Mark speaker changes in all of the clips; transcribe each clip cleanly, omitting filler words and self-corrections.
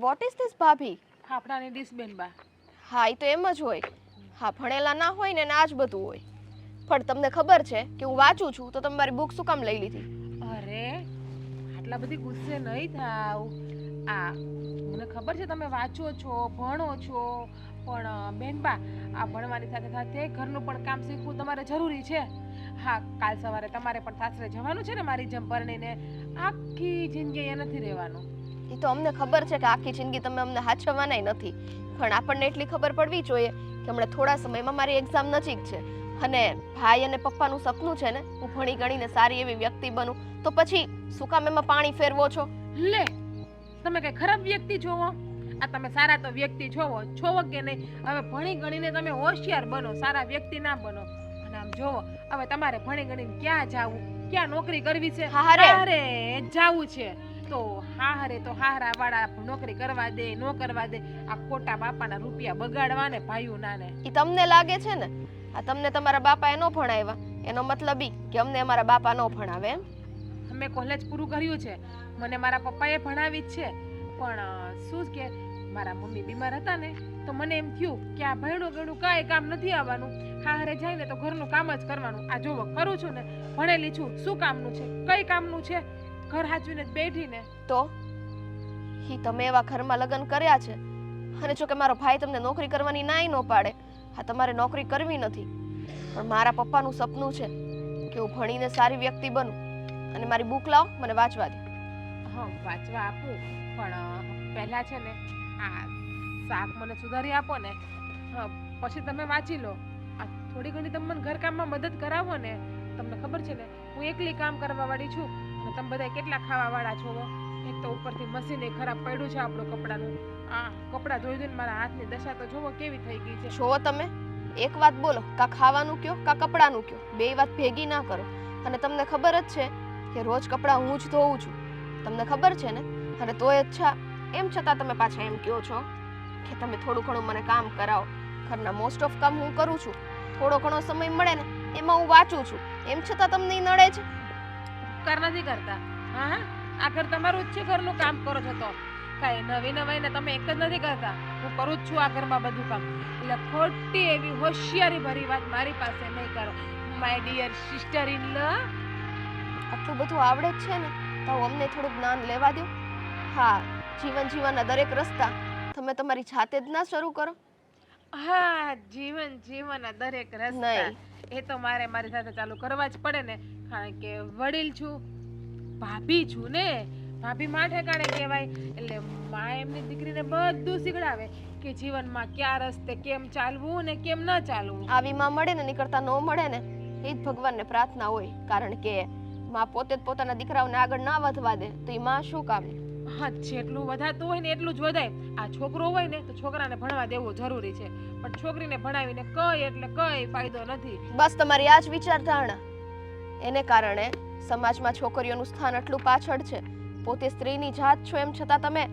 Speaker 1: What is this ભાભી?
Speaker 2: ફાફડાની dish બેનબા.
Speaker 1: હા એ તો એમ જ હોય. હા ભણેલા ના હોય ને આ જ બધું હોય. પણ તમને ખબર છે કે હું વાંચું છું તો તમે મારી બુક શું કામ લઈ લીધી?
Speaker 2: અરે આટલા બધી ગુસ્સે નહીં થાવ. આ મને ખબર છે તમે વાંચો છો ભણો છો, પણ બેનબા આ ભણવાની સાથે સાથે ઘરનું પણ કામ શીખવું તમારે જરૂરી છે. હા કાલ સવારે તમારે પણ સાસરે જવાનું છે ને મારી જેમ પરણીને. આખી જિંદગી અહીંયા નથી રહેવાનું.
Speaker 1: એ તો અમને ખબર છે કે આખી જિંદગી તમે અમને હાચવવાનાય નથી, પણ આપણને એટલી ખબર પડવી જોઈએ કે હમણાં થોડા સમયમાં મારી એક્ઝામ નજીક છે અને ભાઈ અને પપ્પાનું સપનું છે ને હું ભણી ગણીને સારી એવી વ્યક્તિ બનું, તો પછી શું કામ એમાં પાણી ફેરવો છો?
Speaker 2: લે તમે કઈ ખરાબ વ્યક્તિ જોવો? આ તમે સારા તો વ્યક્તિ જોવો કે નહીં? હવે ભણી ગણીને તમે હોશિયાર બનો, સારા વ્યક્તિ ના બનો. અને આમ જોવો હવે તમારે ભણી ગણીને ક્યાં જાવું, ક્યાં નોકરી કરવી છે? હારે જાવું છે તો હારા વાળા નોકરી કરવા દે નો કરવા દે. આ ખોટા બાપાના રૂપિયા બગાડવા ને ભાઈઓ નાને.
Speaker 1: એ તમને લાગે છે ને આ તમને તમારા બાપાએ ન ભણાવ્યા, એનો મતલબ ઈ કે અમને અમારા બાપા ન ભણાવે એમ?
Speaker 2: મેં કોલેજ પૂરું કર્યું છે, મને મારા પપ્પાએ ભણાવી જ છે, પણ શું કે મારા મમ્મી બીમાર હતા ને તો મને એમ થયું કે આ ભણ્યું ગણું કાંઈ કામ નથી આવવાનું, હારે જાય ને તો ઘરનું કામ જ કરવાનું. આ જોવો કરું છું ને, ભણેલી છું, શું કામનું છે? કઈ કામનું છે? ઘર હાચવીને જ બેઠીને.
Speaker 1: તો ઈ તમે એવા ઘરમાં લગ્ન કર્યા છે અને જો કે મારો ભાઈ તમને નોકરી કરવાની નાઈ ન પાડે, હા તમારે નોકરી કરવી નથી, પણ મારા પપ્પાનું સપનું છે કે હું ભણીને સારી વ્યક્તિ બનું. અને મારી બુક લાવ, મને વાંચવા દે.
Speaker 2: હા વાંચવા આપું, પણ પહેલા છે ને આ શાક મને સુધારી આપો ને, પછી તમે વાંચી લો. આ થોડી ઘણી તમે મને ઘરકામમાં મદદ કરાવો ને. તમને ખબર છે ને હું એકલી કામ કરવા વાળી છું અને તમે બધા કેટલા ખાવા વાળા છો. એક તો ઉપરથી મશીન એ ખરાબ પડ્યું છે આપણું કપડાનું. આ કપડાં ધોઈ ધોઈને મારા હાથની દશા તો જોવો કેવી થઈ ગઈ છે.
Speaker 1: જો તમે એક વાત બોલો, કા ખાવાનું કયો કા કપડાનું કયો, બે વાત ભેગી ના કરો. અને તમને ખબર જ છે કે રોજ કપડાં હું જ ધોઉં છું, તમને ખબર છે ને? અને તોય અચ્છા એમ છતાં તમે પાછા એમ કહો છો કે તમે થોડું ઘણું મને કામ કરાવો. ઘરના મોસ્ટ ઓફ કામ હું કરું છું, થોડો ઘણો સમય મળે ને એમાં હું વાંચું છું, એમ છતાં તમને ઈ નડે છે?
Speaker 2: કર નથી કરતા? હા આ ઘર તમારું જ છે, ઘરનું કામ કરો છો તો કાંઈ નવી નવાઈ ને તમે એક જ નથી કરતા. હું કરું જ છું આ ઘરમાં બધું કામ. એટલે ખોટી એવી હોશિયારી ભરી વાત મારી પાસે નહીં કરો my dear sister in law.
Speaker 1: આટલું બધું આવડે જ છે ને તો અમને થોડું જ્ઞાન લેવા દો. હા જીવન જીવવાના દરેક રસ્તા તમે તમારી જાતે જ ના શરૂ કરો?
Speaker 2: હા જીવન જીવવાના દરેક રસ્તા એ તો મારે મારી સાથે ચાલુ કરવા જ પડે ને, કારણ કે વડીલ છું, ભાભી છું ને. ભાભી માં ઠેકાણે કહેવાય. એટલે માં એમની દીકરીને બધું શીખડાવે કે જીવનમાં કયા રસ્તે કેમ ચાલવું ને કેમ ન ચાલવું.
Speaker 1: આવી માં મળે ને નીકળતા ન મળે ને એ જ ભગવાનને પ્રાર્થના હોય, કારણ કે માં પોતે જ પોતાના દીકરાઓને આગળ ના વધવા દે તો એ માં શું કામની?
Speaker 2: હા જેટલું વધાતું હોય ને એટલું જ વધાય. આ છોકરો હોય ને તો છોકરાને ભણવા દેવો જરૂરી છે, પણ છોકરીને ભણાવીને કઈ એટલે કઈ ફાયદો નથી.
Speaker 1: બસ તમારી આ જ વિચારધારણા, એને કારણે સમાજમાં છોકરીઓનું સ્થાન આટલું પાછળ છે. પોતે સ્ત્રીની જાત છો એમ છતાં તમે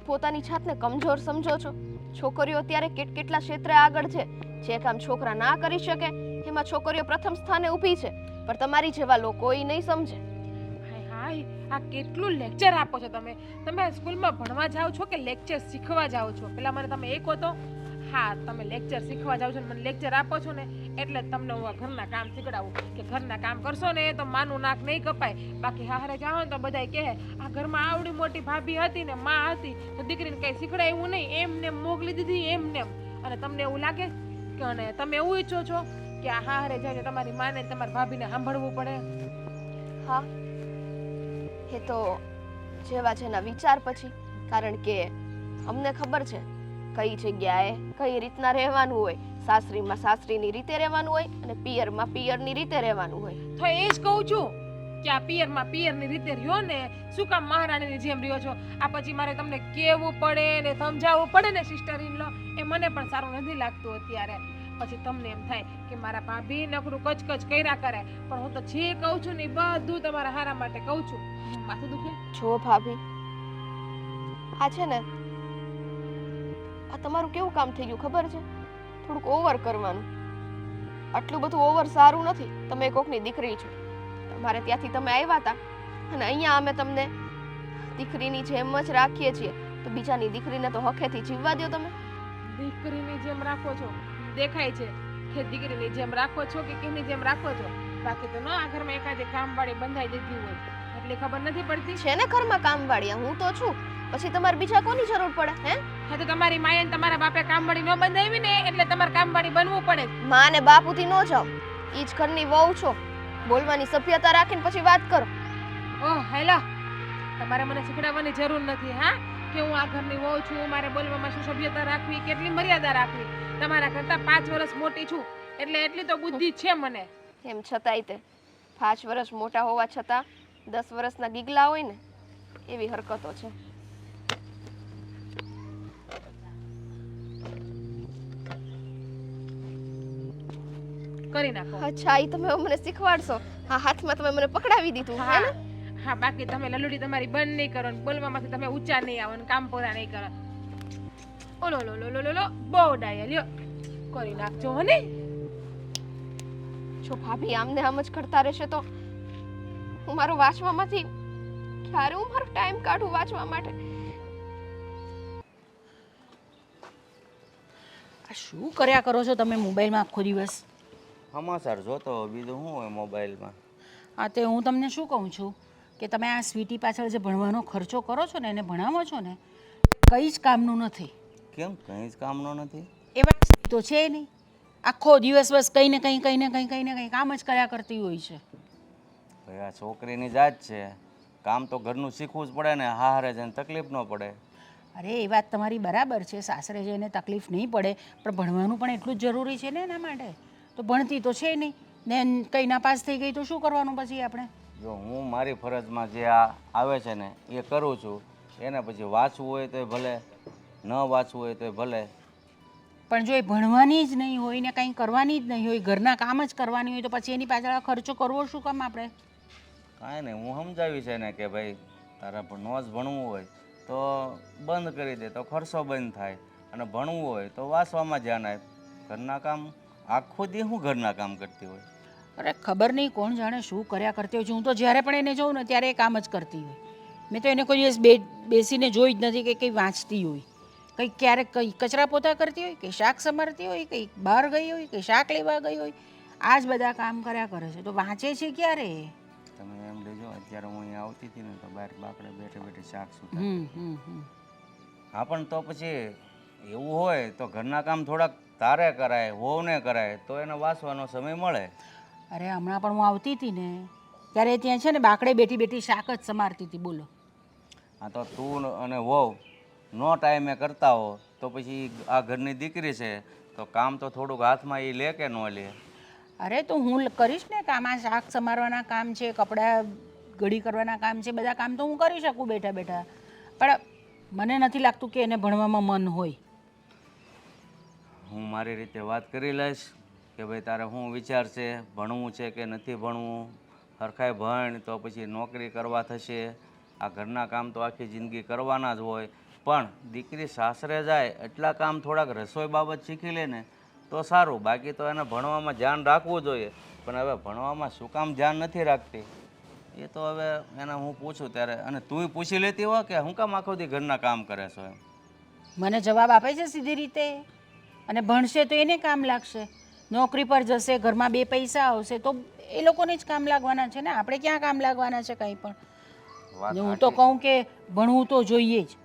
Speaker 1: પોતાની જાતને કમજોર સમજો છો. છોકરીઓ અત્યારે કેટલા ક્ષેત્રે આગળ છે. જે કામ છોકરા ના કરી શકે એમાં છોકરીઓ પ્રથમ સ્થાને ઊભી છે, પણ તમારી જેવા લોકો એ નહીં સમજે.
Speaker 2: હાય આ કેટલું લેક્ચર આપો છો તમે. તમે સ્કૂલમાં ભણવા જાઓ છો કે લેક્ચર શીખવા જાઓ છો? પેલા મને તમે એક કહો તો. હા તમે લેક્ચર શીખવા જાઓ છો ને મને લેક્ચર આપો છો ને એટલે જ તમને હું ઘરના કામ શીખડાવું કે ઘરના કામ કરશો ને તો માનું નાક નહીં કપાય. બાકી હારે જાઓ ને તો બધાય કહે આ ઘરમાં આવડી મોટી ભાભી હતી ને માં હતી તો દીકરીને કંઈ શીખડાયું નહીં, એમને મોકલી દીધી એમને. અને તમને એવું લાગે કે અને તમે એવું ઈચ્છો છો કે આ હારે જાય તમારી માને તમારી ભાભીને સાંભળવું પડે?
Speaker 1: હા એ તો જેવા જેના વિચાર પછી, કારણ કે અમને ખબર છે કઈ જગ્યાએ કઈ રીતના રહેવાનું હોય. સાસરીમાં સાસરીની રીતે રહેવાનું હોય અને પિયરમાં પિયરની રીતે રહેવાનું હોય.
Speaker 2: તો એ જ કહું છું કે આ પિયરમાં પિયરની રીતે રહ્યો ને, શું કામ મહારાણીની જેમ રહ્યો છો? આ પછી મારે તમને કહેવું પડે ને સમજાવવું પડે ને સિસ્ટર ઇન લો, એ મને પણ સારું નથી લાગતું અત્યારે. પછી તમને એમ થાય કે મારા ભાભી નકરું કચકચ કર્યા કરે, પણ હું તો જે કહું છું ને એ બધું તમારા હારા માટે કહું છું. માથું દુખે?
Speaker 1: જો ભાભી આ છે ને આ તમારું કેવું કામ થઈ ગયું ખબર છે? થોડુંક ઓવર કરવાનું. આટલું બધું ઓવર સારું નથી. તમે કોકની દીકરી છો, તમારે ત્યાંથી તમે આવ્યા હતા અને અહીંયા અમે તમને દીકરીની જેમ જ રાખીએ છીએ. તો બીજાની દીકરીને તો હખેથી જીવવા દો તમે.
Speaker 2: દીકરીની જેમ રાખો છો દેખાય છે કે દીકરીની જેમ રાખો છો કે કેની જેમ રાખો છો, બાકી તો ન આ ઘરમાં એકાદી કામવાળી બંધાઈ દીધી હોય એટલે ખબર નથી પડતી.
Speaker 1: છે ને ઘરમાં કામવાળિયા, હું તો છું, પછી તમારે બીજા કોની જરૂર પડે? હે,
Speaker 2: હા તો તમારી માએ અને તમારા બાપે કામવાળી ન બંધાવી ને એટલે તમારે કામવાળી બનવું પડે.
Speaker 1: માં ને બાપુથી ન જાઓ, ઈ જ ઘરની વહુ છો. બોલવાની સભ્યતા રાખીને પછી વાત કરો.
Speaker 2: ઓહ હેલો, તમારે મને શીખડાવવાની જરૂર નથી હા કે હું આ ઘરની વહુ છું, મારે બોલવામાં શું સભ્યતા રાખવી, કેટલી મર્યાદા રાખવી. તમારા કરતા 5 વર્ષ મોટી છું એટલે એટલી તો બુદ્ધિ છે મને.
Speaker 1: એમ છતાંય તે 5 વર્ષ મોટા હોવા છતાં 10 વર્ષના ગીગલા હોય ને એવી હરકતો છે.
Speaker 2: કરી નાખો.
Speaker 1: અચ્છા, ઈ તમે હવે મને શીખવાડશો? હા, હાથમાં તમે મને પકડાવી દીધું હે ને?
Speaker 2: હા, બાકી તમે લલુડી તમારી બંધ નહીં કરો ને બોલવામાંથી તમે ઊંચા નહીં આવો ને કામ પૂરા નહીં કરો. ઓલો લો લો લો લો બહુ ડાયા લ્યો કરી નાખજો હને.
Speaker 1: જો ભાભી આમને આમ જ કરતા રહેશે તો હું મારો વાંચવામાંથી ક્યારે હું મારો ટાઈમ કાઢું વાંચવા માટે?
Speaker 3: આ શું કર્યા કરો છો તમે મોબાઈલમાં આખો દિવસ?
Speaker 4: સમાચાર જોતો બીજું શું હોય મોબાઈલમાં.
Speaker 3: હા, તે હું તમને શું કહું છું કે તમે આ સ્વીટી પાછળ જે ભણવાનો ખર્ચો કરો છો ને, એને ભણાવો છો ને, કંઈ જ કામનું નથી.
Speaker 4: કેમ કંઈ જ કામનો નથી?
Speaker 3: એવા તો છે નહીં, આખો દિવસ બસ કંઈ ને કંઈ કામ જ કર્યા કરતી હોય છે.
Speaker 4: ભાઈ આ છોકરીની જાત છે, કામ તો ઘરનું શીખવું જ પડે ને, હારે જઈને તકલીફ ન પડે.
Speaker 3: અરે એ વાત તમારી બરાબર છે, સાસરે જઈને તકલીફ નહીં પડે, પણ ભણવાનું પણ એટલું જ જરૂરી છે ને એના માટે. તો ભણતી તો છે નહીં ને કંઈ નાપાસ થઈ ગઈ તો શું કરવાનું પછી આપણે?
Speaker 4: જો હું મારી ફરજમાં જે આ આવે છે ને એ કરું છું, એને પછી વાંચવું હોય તોય ભલે, ન વાંચવું હોય તોય ભલે.
Speaker 3: પણ જો એ ભણવાની જ નહીં હોય ને કંઈ કરવાની જ નહીં હોય, ઘરના કામ જ કરવાની હોય, તો પછી એની પાછળ આ ખર્ચો કરવો શું કામ આપણે?
Speaker 4: કાંઈ નહીં, હું સમજાવી છે ને કે ભાઈ તારા પણ ન જ ભણવું હોય તો બંધ કરી દે તો ખર્ચો બંધ થાય, અને ભણવું હોય તો વાંચવામાં ધ્યાન આપ. ઘરના કામ આખો દી હું ઘરના કામ કરતી હોય.
Speaker 3: અરે ખબર નહીં કોણ જાણે શું કર્યા કરતી હોય છે. હું તો જ્યારે પણ એને જોઉં ને ત્યારે એ કામ જ કરતી હોય. મેં તો એને કોઈ દિવસ બેસીને જોઈ જ નથી કે કંઈ વાંચતી હોય, કંઈક ક્યારેક કંઈ કચરા પોતા કરતી હોય, કંઈ શાક સમારતી હોય, કંઈક બહાર ગઈ હોય, કંઈ શાક લેવા ગઈ હોય, આ જ બધા કામ કર્યા કરે છે. તો વાંચે છે ક્યારે?
Speaker 4: તમે એમ લેજો, અત્યારે હું અહીંયા આવતી હતી ને તો બહાર બાપડે બેઠે બેઠે શાક સુતા. હા પણ તો પછી એવું હોય તો ઘરના કામ થોડાક તારે કરાય, વહુને કરાય તો એને વાંચવાનો સમય મળે.
Speaker 3: અરે હમણાં પણ હું આવતી હતી ને ત્યારે ત્યાં છે ને બાકડે બેઠી બેઠી શાક જ સમારતી હતી. બોલો.
Speaker 4: હા તો તું અને વહુ નો ટાઈમે કરતા હો તો પછી આ ઘરની દીકરી છે તો કામ તો થોડુંક હાથમાં એ લે કે ન લે?
Speaker 3: અરે તો હું કરીશ ને કામ, આ શાક સમારવાના કામ છે, કપડાં ઘડી કરવાના કામ છે, બધા કામ તો હું કરી શકું બેઠા બેઠા, પણ મને નથી લાગતું કે એને ભણવામાં મન હોય.
Speaker 4: હું મારી રીતે વાત કરી લઈશ કે ભાઈ તારે શું વિચાર છે, ભણવું છે કે નથી ભણવું. હરખાઈ ભણ તો પછી નોકરી કરવા થશે. આ ઘરના કામ તો આખી જિંદગી કરવાના જ હોય, પણ દીકરી સાસરે જાય એટલા કામ થોડાક રસોઈ બાબત શીખી લે ને તો સારું. બાકી તો એને ભણવામાં ધ્યાન રાખવું જોઈએ, પણ હવે ભણવામાં શું કામ ધ્યાન નથી રાખતી એ તો હવે એને હું પૂછું ત્યારે. અને તુંય પૂછી લેતી હોય કે હું કામ આખો દી ઘરના કામ કરે છો એમ.
Speaker 3: મને જવાબ આપે છે સીધી રીતે, અને ભણશે તો એને કામ લાગશે, નોકરી પર જશે, ઘરમાં 2 પૈસા આવશે તો એ લોકોને જ કામ લાગવાના છે ને, આપણે ક્યાં કામ લાગવાના છે કંઈ પણ. હું તો કહું કે ભણવું તો જોઈએ જ,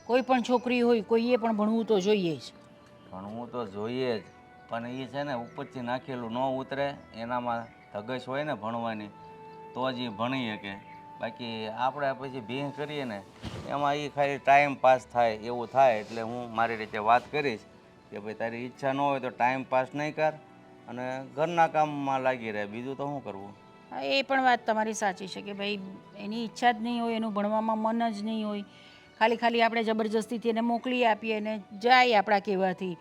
Speaker 3: કોઈ પણ છોકરી હોય કોઈએ પણ ભણવું તો જોઈએ જ.
Speaker 4: ભણવું તો જોઈએ જ, પણ એ છે ને ઉપરથી નાખેલું ન ઉતરે, એનામાં ધગશ હોય ને ભણવાની તો જ એ ભણી શકે. બાકી આપણે પછી ભીંગ કરીએ ને એમાં એ ખાલી ટાઈમ પાસ થાય એવું થાય. એટલે હું મારી રીતે વાત કરીશ કે ભાઈ તારી ઈચ્છા ન હોય તો ટાઈમ પાસ નહીં કર અને ઘરના કામમાં લાગી રહે, બીજું તો શું કરવું.
Speaker 3: હા, એ પણ વાત તમારી સાચી છે કે ભાઈ એની ઈચ્છા જ નહીં હોય, એનું ભણવામાં મન જ નહીં હોય, ખાલી ખાલી આપણે જબરજસ્તીથી એને મોકલી આપીએ અને જાય આપણા કહેવાથી,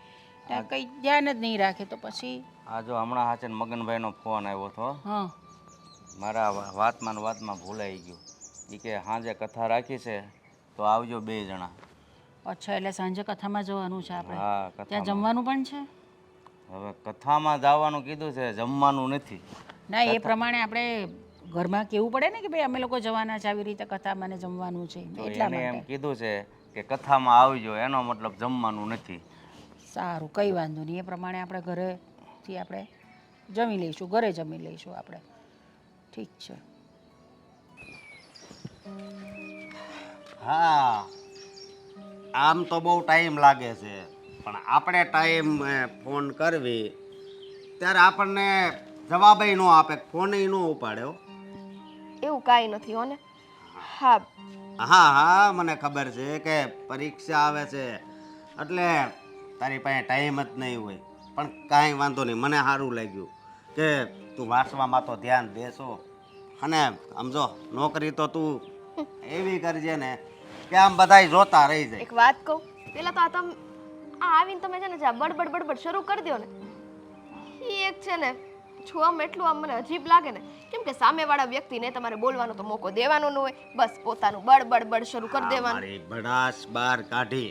Speaker 3: કંઈ ધ્યાન જ નહીં રાખે તો પછી.
Speaker 4: આ જો હમણાં હાચે મગનભાઈનો ફોન આવ્યો હતો,
Speaker 3: હા,
Speaker 4: મારા વાતમાં ને વાતમાં ભૂલાઈ ગયું. એ કે સાંજે કથા રાખી છે તો આવજો 2 જણા.
Speaker 3: અચ્છા, એટલે સાંજે કથામાં જવાનું છે આપણે?
Speaker 4: હા,
Speaker 3: ત્યાં જમવાનું પણ છે?
Speaker 4: હવે કથામાં જવાનું કીધું છે, જમવાનું નથી.
Speaker 3: ના, એ પ્રમાણે આપણે ઘરમાં કેવું પડે ને કે ભાઈ અમે લોકો જવાના છે આવી રીતે કથામાં ને જમવાનું છે,
Speaker 4: તો
Speaker 3: એટલા
Speaker 4: એને એમ
Speaker 3: માટે.
Speaker 4: કીધું છે કે કથામાં આવજો એનો મતલબ જમવાનું નથી.
Speaker 3: સારું, કંઈ વાંધો નહીં. એ પ્રમાણે આપણે ઘરેથી આપણે જમી લઈશું, ઘરે જમી લઈશું આપણે. ઠીક છે.
Speaker 5: હા, આમ તો બહુ ટાઈમ લાગે છે, પણ આપણે ટાઈમ ફોન કરવી ત્યારે આપણને જવાબય ન આપે, ફોનય ન ઉપાડ્યો.
Speaker 1: એવું કાંઈ નથી હો ને. હા,
Speaker 5: હા હા, મને ખબર છે કે પરીક્ષા આવે છે એટલે તારી પાસે ટાઈમ જ નહીં હોય, પણ કાંઈ વાંધો નહીં. મને સારું લાગ્યું કે તું વાંચવામાં તો ધ્યાન દેશો, અને સમજો નોકરી તો તું એવી કરજે ને કે આમ બધાય જોતા રહી જાય.
Speaker 1: એક વાત કહું, પેલા તો આ આવીને તમે છે ને જ્યાં બડબડ બડબડ શરૂ કરી દો ને, એ એક છે ને જોવામાં એટલું આમ મને અજીબ લાગે ને, કેમ કે સામેવાળા વ્યક્તિને તમારે બોલવાનો તો મોકો દેવાનો ન હોય, બસ પોતાનું બડ બડ શરૂ કરી દેવાનું.
Speaker 5: મારી ભડાસ બહાર કાઢી,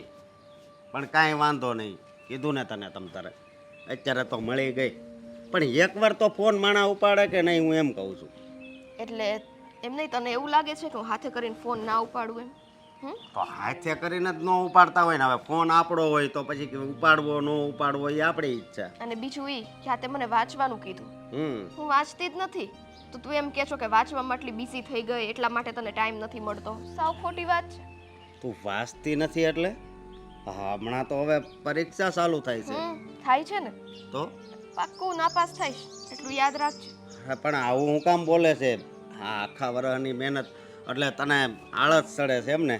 Speaker 5: પણ કાંઈ વાંધો નહીં. કીધું ને તને તમ તારે અત્યારે તો મળી ગઈ, પણ એકવાર તો ફોન માણા ઉપાડે કે નહીં, હું એમ કહું છું.
Speaker 1: એટલે એમ નહીં, તને એવું લાગે છે કે હું હાથે કરીને ફોન ના ઉપાડું એમ?
Speaker 5: તો હાથે કરીને જ ન ઉપાડતા હોય ને, હવે ફોન આપણો હોય તો પછી કે ઉપાડવો ન ઉપાડવો એ આપણી ઈચ્છા.
Speaker 1: અને બીજું એ કે આ તે મને વાંચવાનું કીધું,
Speaker 5: હમ
Speaker 1: હું વાંચતી જ નથી, તો તું એમ કહે છો કે વાંચવામાં આટલી બિઝી થઈ ગઈ એટલા માટે તને ટાઈમ નથી મળતો. સાવ ખોટી વાત છે.
Speaker 5: તું વાંચતી નથી એટલે? હા, હમણાં તો હવે પરીક્ષા ચાલુ થાય છે
Speaker 1: થાય છે ને,
Speaker 5: તો
Speaker 1: પાક્કું નાપાસ થઈશ એટલું યાદ રાખજે.
Speaker 5: હા, પણ આવું હું કામ બોલે છે? હા, આખા વર્ષની મહેનત એટલે તને આળસ ચડે છે એમ ને?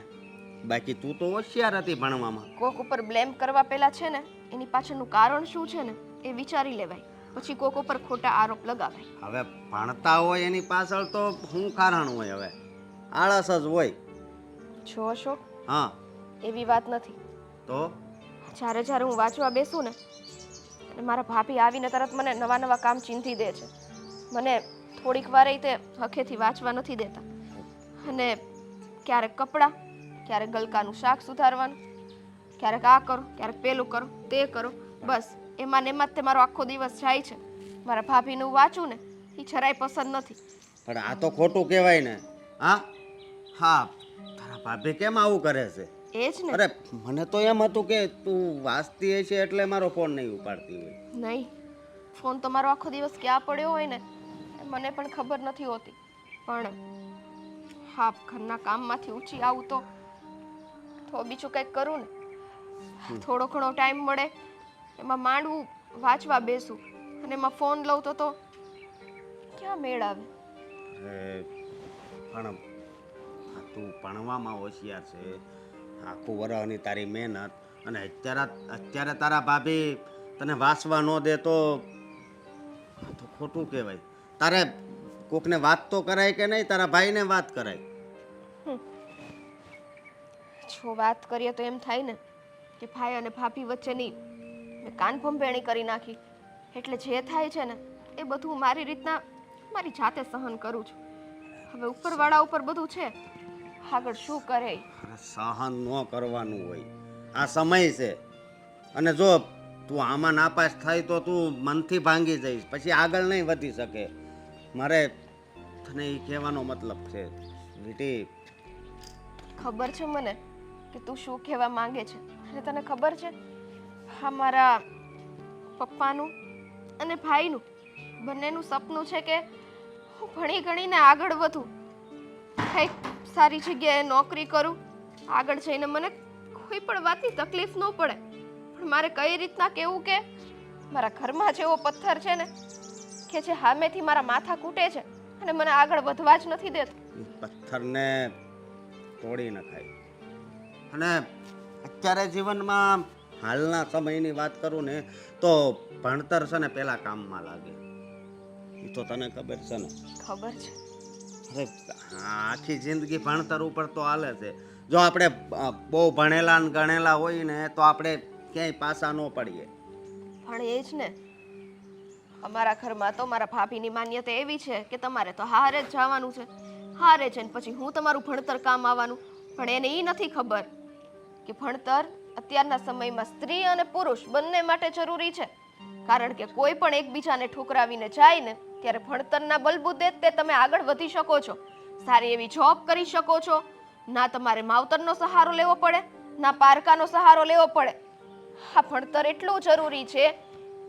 Speaker 5: બાકી તું તો હોશિયાર હતી ભણવામાં.
Speaker 1: કોક ઉપર બ્લેમ કરવા પહેલા છે ને એની પાછળનું કારણ શું છે ને એ વિચારી લેવાય, પછી કોક ઉપર ખોટા આરોપ લગાવાય.
Speaker 5: હવે ભણતા હોય એની પાછળ તો શું કારણ હોય? હવે આળસ જ હોય.
Speaker 1: છો અશોક,
Speaker 5: હા,
Speaker 1: એવી વાત નથી.
Speaker 5: તો
Speaker 1: જ્યારે જ્યારે હું વાંચવા બેસું ને અને મારા ભાભી આવીને તરત મને નવા નવા કામ ચીંધી દે છે. મને થોડીક વારે તે હખેથી વાંચવા નથી દેતા, અને ક્યારેક કપડાં, ક્યારેક ગલકાનું શાક સુધારવાનું, ક્યારેક આ કરો, ક્યારેક પેલું કરો, તે કરો, બસ એમાં ને એમાં જ તે મારો આખો દિવસ જાય છે. મારા ભાભીનું વાંચું ને એ જરાય પસંદ નથી.
Speaker 5: પણ આ તો ખોટું કહેવાય ને. હા હા, તારા ભાભી કેમ આવું કરે છે?
Speaker 1: એ જ ને.
Speaker 5: અરે મને તો એમ હતું કે તું વાંચતી હશે એટલે મારો ફોન નહીં ઉપાડતી હોય.
Speaker 1: નહીં, ફોન તો મારો આખો દિવસ ક્યાં પડ્યો હોય ને એ મને પણ ખબર નથી હોતી, પણ હા, ઘરના કામમાંથી ઊંચી આવું તો બીજું કંઈક કરું ને, થોડો ઘણો ટાઈમ મળે એમાં માંડવું વાંચવા બેસું, અને એમાં ફોન લઉં તો ક્યાં મેળ આવે.
Speaker 5: પણ આ તું ભણવામાં હોશિયાર છે, આખું વરહની તારી મહેનત, અને અત્યારે તારા ભાભી તને વાંચવા ન દે તો ખોટું કહેવાય. તારે કોકને વાત તો કરાય કે નહીં? તારા ભાઈને વાત કરાય.
Speaker 1: જો વાત કરીએ તો એમ થાય ને કે ભાઈ અને ભાભી વચ્ચેની મેં કાન ભંભેણી કરી નાખી, એટલે જે થાય છે ને એ બધું મારી રીતના મારી જાતે સહન કરું છું. હવે ઉપરવાળા ઉપર બધું છે, આગળ શું કરે.
Speaker 5: સહન ન કરવાનું હોય, આ સમય છે, અને જો તું આમાં નાપાસ થાય તો તું મનથી ભાંગી જઈશ, પછી આગળ નહીં વધી શકે. મારે તને એ કહેવાનો મતલબ છે વીટી.
Speaker 1: ખબર છે મને કે તું શું કહેવા માંગે છે, અને તને ખબર છે હા, મારા પપ્પાનું અને ભાઈનું બંનેનું સપનું છે કે હું ભણી ગણીને આગળ વધું, કંઈક સારી જગ્યાએ નોકરી કરું, આગળ જઈને મને કોઈ પણ વાતની તકલીફ ન પડે. પણ મારે કઈ રીતના કહેવું કે મારા ઘરમાં જેવો પથ્થર છે ને કે જે સામેથી મારા માથા કૂટે છે અને મને આગળ વધવા જ નથી દેતો.
Speaker 5: પથ્થરને તોડી નખાય. અને અત્યારે જીવનમાં હાલના સમયની વાત કરું ને તો ભણતર છે ને પહેલાં કામમાં લાગે, એ તો તને ખબર છે ને?
Speaker 1: ખબર છે.
Speaker 5: અરે આખી જિંદગી ભણતર ઉપર તો હાલે છે. જો આપણે બહુ ભણેલા ને ગણેલા હોય ને તો આપણે ક્યાંય પાછા ન પડીએ.
Speaker 1: પણ એ જ ને, અમારા ઘરમાં તો મારા ભાભીની માન્યતા એવી છે કે તમારે તો હારે જ જવાનું છે, હારે છે ને પછી હું તમારું ભણતર કામ આવવાનું. પણ એને એ નથી ખબર કે ભણતર અત્યારના સમયમાં સ્ત્રી અને પુરુષ બંને માટે જરૂરી છે, કારણ કે કોઈ પણ એકબીજાને ઠુકરાવીને જાય ને ત્યારે ભણતરના બલબૂતે તે તમે આગળ વધી શકો છો, સારી એવી જોબ કરી શકો છો, ના તમારે માવતરનો સહારો લેવો પડે, ના પારકાનો સહારો લેવો પડે. હા, ભણતર એટલું જરૂરી છે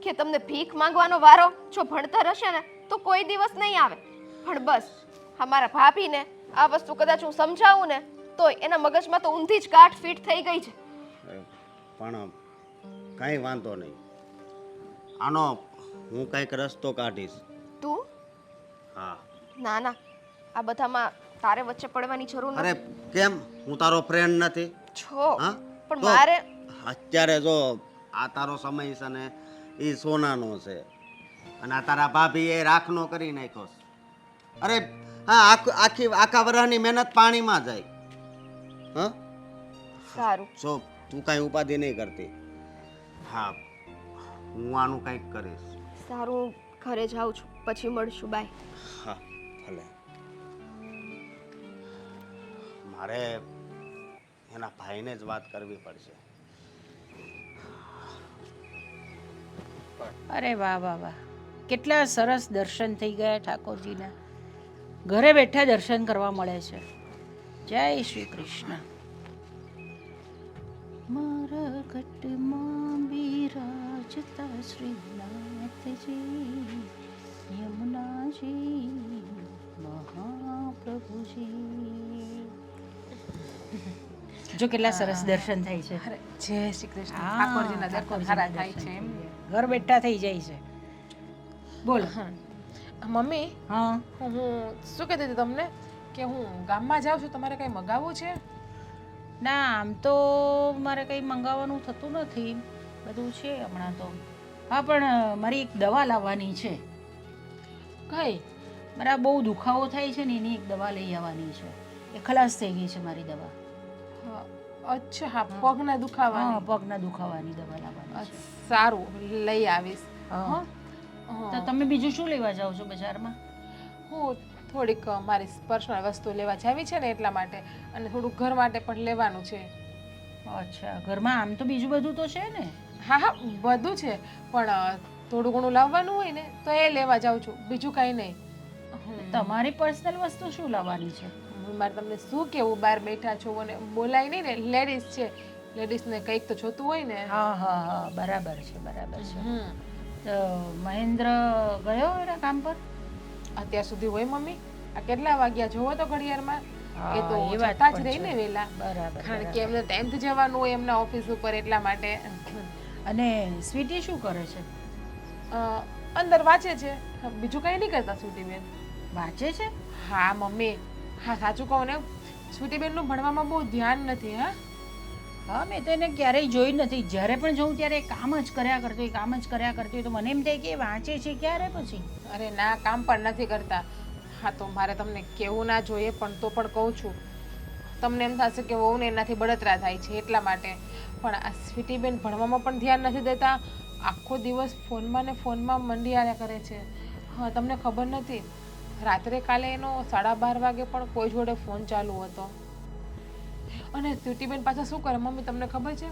Speaker 1: કે તમને ભીખ માંગવાનો વારો જો ભણતર હશે ને તો કોઈ દિવસ નહીં આવે. પણ બસ અમારા ભાભીને આ વસ્તુ કદાચ હું સમજાવું ને તોય એના મગજમાં તો ઊંધી જ ગાંઠ ફીટ થઈ ગઈ છે.
Speaker 5: પણ કાંઈ વાંધો નહીં, આનો હું કંઈક રસ્તો કાઢીશ.
Speaker 1: તું
Speaker 5: હા.
Speaker 1: ના ના, આ બધામાં તારે વચ્ચે પડવાની જરૂર
Speaker 5: અરે
Speaker 1: નથી.
Speaker 5: કેમ, હું તારો ફ્રેન્ડ નથી?
Speaker 1: છો
Speaker 5: હા
Speaker 1: પણ
Speaker 5: તો
Speaker 1: મારે
Speaker 5: અત્યારે જો આ તારો સમય છે ને એ સોનાનો છે, અને આ તારા ભાભી એ રાખનો કરી નાખ્યો છે. અરે હા, આખા વરસની મહેનત પાણીમાં જાય. હા,
Speaker 1: સારું.
Speaker 5: જો તું કાંઈ ઉપાધિ નહીં કરતી. હા, હું આનું કંઈક કરીશ.
Speaker 1: સારું, હું ઘરે જાઉં છું, પછી મળશું. બાય.
Speaker 5: હા ભલે. મારે એના ભાઈને જ વાત કરવી પડશે.
Speaker 3: અરે વાહ વાહ વાહ, કેટલા સરસ દર્શન થઈ ગયા ઠાકોરજીના. ઘરે બેઠા દર્શન કરવા મળે છે. જય શ્રી કૃષ્ણ. મારા ઘટમાં બિરાજતા શ્રીનાથજી, યમુનાજી, મહાપ્રભુજી. જો કેટલા સરસ દર્શન થાય છે.
Speaker 2: અરે જય શ્રી કૃષ્ણ.
Speaker 3: હા,
Speaker 2: ઠાકોરજીના દર્શન
Speaker 3: ઠાકોરજીના
Speaker 2: સારા થાય
Speaker 3: દર્શન
Speaker 2: છે એમ.
Speaker 3: થઈ જાય. ઘર બેઠા થઈ જાય છે. બોલ.
Speaker 2: મમ્મી,
Speaker 3: હા,
Speaker 2: હું શું કહેતી હતી તમને કે હું ગામમાં જાઉં છું, તમારે કંઈ મગાવવું છે?
Speaker 3: ના આમ તો મારે કંઈ મંગાવવાનું થતું નથી, બધું છે હમણાં તો. હા પણ મારી એક દવા લાવવાની છે.
Speaker 2: કઈ?
Speaker 3: મારા બહુ દુખાવો થાય છે ને એની એક દવા લઈ આવવાની છે. એ ખલાસ થઈ ગઈ છે મારી દવા.
Speaker 2: હા, અચ્છા, હા, પગના દુખાવાની.
Speaker 3: હા, પગના દુખાવાની દવા લાવવાની છે.
Speaker 2: સારું, લઈ આવીશ.
Speaker 3: હા.
Speaker 2: હા.
Speaker 3: તો તમે બીજું શું લેવા જાઓ છો બજારમાં?
Speaker 2: હું થોડીક મારી પર્સનલ વસ્તુ લેવા જાવી છે ને એટલા માટે, અને થોડુંક ઘર માટે પણ લેવાનું છે.
Speaker 3: અચ્છા, ઘરમાં આમ તો બીજું બધું તો છે ને?
Speaker 2: હા હા, બધું છે, પણ થોડું ઘણું લાવવાનું હોય ને તો એ લેવા જાઉં છું, બીજું કાંઈ નહીં.
Speaker 3: તમારી પર્સનલ વસ્તુ શું લાવવાની છે?
Speaker 2: મારે તમને શું કેવું, બહાર બેઠા છો અને બોલાય નહીં ને, લેડીઝ છે, લેડીઝને કંઈક તો જોતું હોય ને.
Speaker 3: હા હા હા, બરાબર છે બરાબર છે.
Speaker 2: હમ.
Speaker 3: તો મહેન્દ્ર ગયો એના કામ પર?
Speaker 2: અત્યાર સુધી હોય મમ્મી, આ કેટલા વાગ્યા જોવો તો ઘડિયાળમાં.
Speaker 3: હા,
Speaker 2: એ તો
Speaker 3: એ વાત
Speaker 2: જતા જ
Speaker 3: પણ
Speaker 2: રહી ને
Speaker 3: છે.
Speaker 2: વેલા,
Speaker 3: બરાબર
Speaker 2: કારણ કે
Speaker 3: બરાબર.
Speaker 2: એમને ટાઈમથી જવાનું હોય એમના ઓફિસ ઉપર, એટલા માટે.
Speaker 3: અને સ્વીટી શું કરે છે?
Speaker 2: અંદર વાંચે છે, બીજું કંઈ નહીં કરતા સ્વીટીબેન.
Speaker 3: વાંચે છે?
Speaker 2: હા મમ્મી, હા સાચું કહું ને, સ્વીટીબેનનું ભણવામાં બહુ ધ્યાન નથી. હા
Speaker 3: હા, મેં તો એને ક્યારેય જોઈ નથી. જ્યારે પણ જોઉં ત્યારે એ કામ જ કર્યા કરતી હોય, કામ જ કર્યા કરતી હોય. તો મને એમ થાય કે એ વાંચે છે ક્યારે પછી?
Speaker 2: અરે ના, કામ પણ નથી કરતા. હા, તો મારે તમને કહેવું ના જોઈએ, પણ તો પણ કહું છું. તમને એમ થશે કે વહુને એનાથી બળતરા થાય છે એટલા માટે, પણ આ સ્વીટીબેન ભણવામાં પણ ધ્યાન નથી દેતા. આખો દિવસ ફોનમાં ને ફોનમાં મંડિયાળા કરે છે. હા, તમને ખબર નથી, રાત્રે કાલે એનો 12:30 વાગે પણ કોઈ જોડે ફોન ચાલુ હતો. અને સ્વીટીબેન પાછા શું કરે મમ્મી, તમને ખબર છે?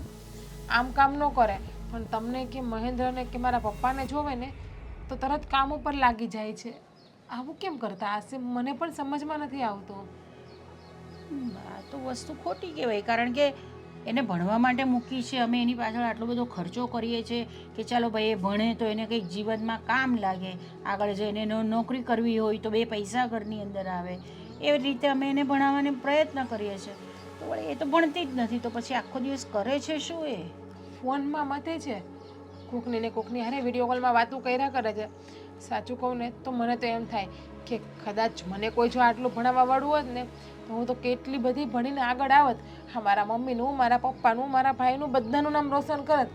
Speaker 2: આમ કામ ન કરે, પણ તમને કે મહેન્દ્રને કે મારા પપ્પાને જોવે ને તો તરત કામ ઉપર લાગી જાય છે. આવું કેમ કરતા હશે, મને પણ સમજમાં નથી આવતું.
Speaker 3: આ તો વસ્તુ ખોટી કહેવાય, કારણ કે એને ભણવા માટે મૂકી છે અમે, એની પાછળ આટલો બધો ખર્ચો કરીએ છીએ કે ચાલો ભાઈ એ ભણે તો એને કંઈક જીવનમાં કામ લાગે, આગળ જઈને નોકરી કરવી હોય તો 2 પૈસા ઘરની અંદર આવે, એવી રીતે અમે એને ભણાવવાનો પ્રયત્ન કરીએ છીએ. તો વળી એ તો ભણતી જ નથી, તો પછી આખો દિવસ કરે છે શું એ?
Speaker 2: ફોનમાં મથે છે, કોકની ને કોકની હારે વિડીયો કોલમાં વાતું કર્યા કરે છે. સાચું કહું ને તો મને તો એમ થાય કે કદાચ મને કોઈ જો આટલું ભણાવવાવાળું હોત ને તો હું તો કેટલી બધી ભણીને આગળ આવત. હા, મારા મમ્મીનું, મારા પપ્પાનું, મારા ભાઈનું, બધાનું નામ રોશન કરત.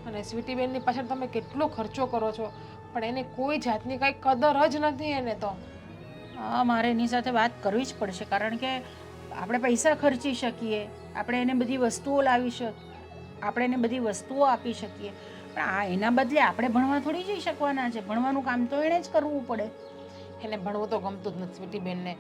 Speaker 2: અને સ્વીટીબેનની પાછળ તમે કેટલો ખર્ચો કરો છો, પણ એને કોઈ જાતની કાંઈ કદર જ નથી એને તો.
Speaker 3: હા, મારે એની સાથે વાત કરવી જ પડશે, કારણ કે આપણે પૈસા ખર્ચી શકીએ, આપણે એને બધી વસ્તુઓ લાવી શકીએ, આપણે એને બધી વસ્તુઓ આપી શકીએ, પણ આ એના બદલે આપણે ભણવા થોડી જઈ શકવાના છે. ભણવાનું કામ તો એણે જ કરવું પડે.
Speaker 2: એને ભણવું તો ગમતું જ નથી સ્વીટીબેનને.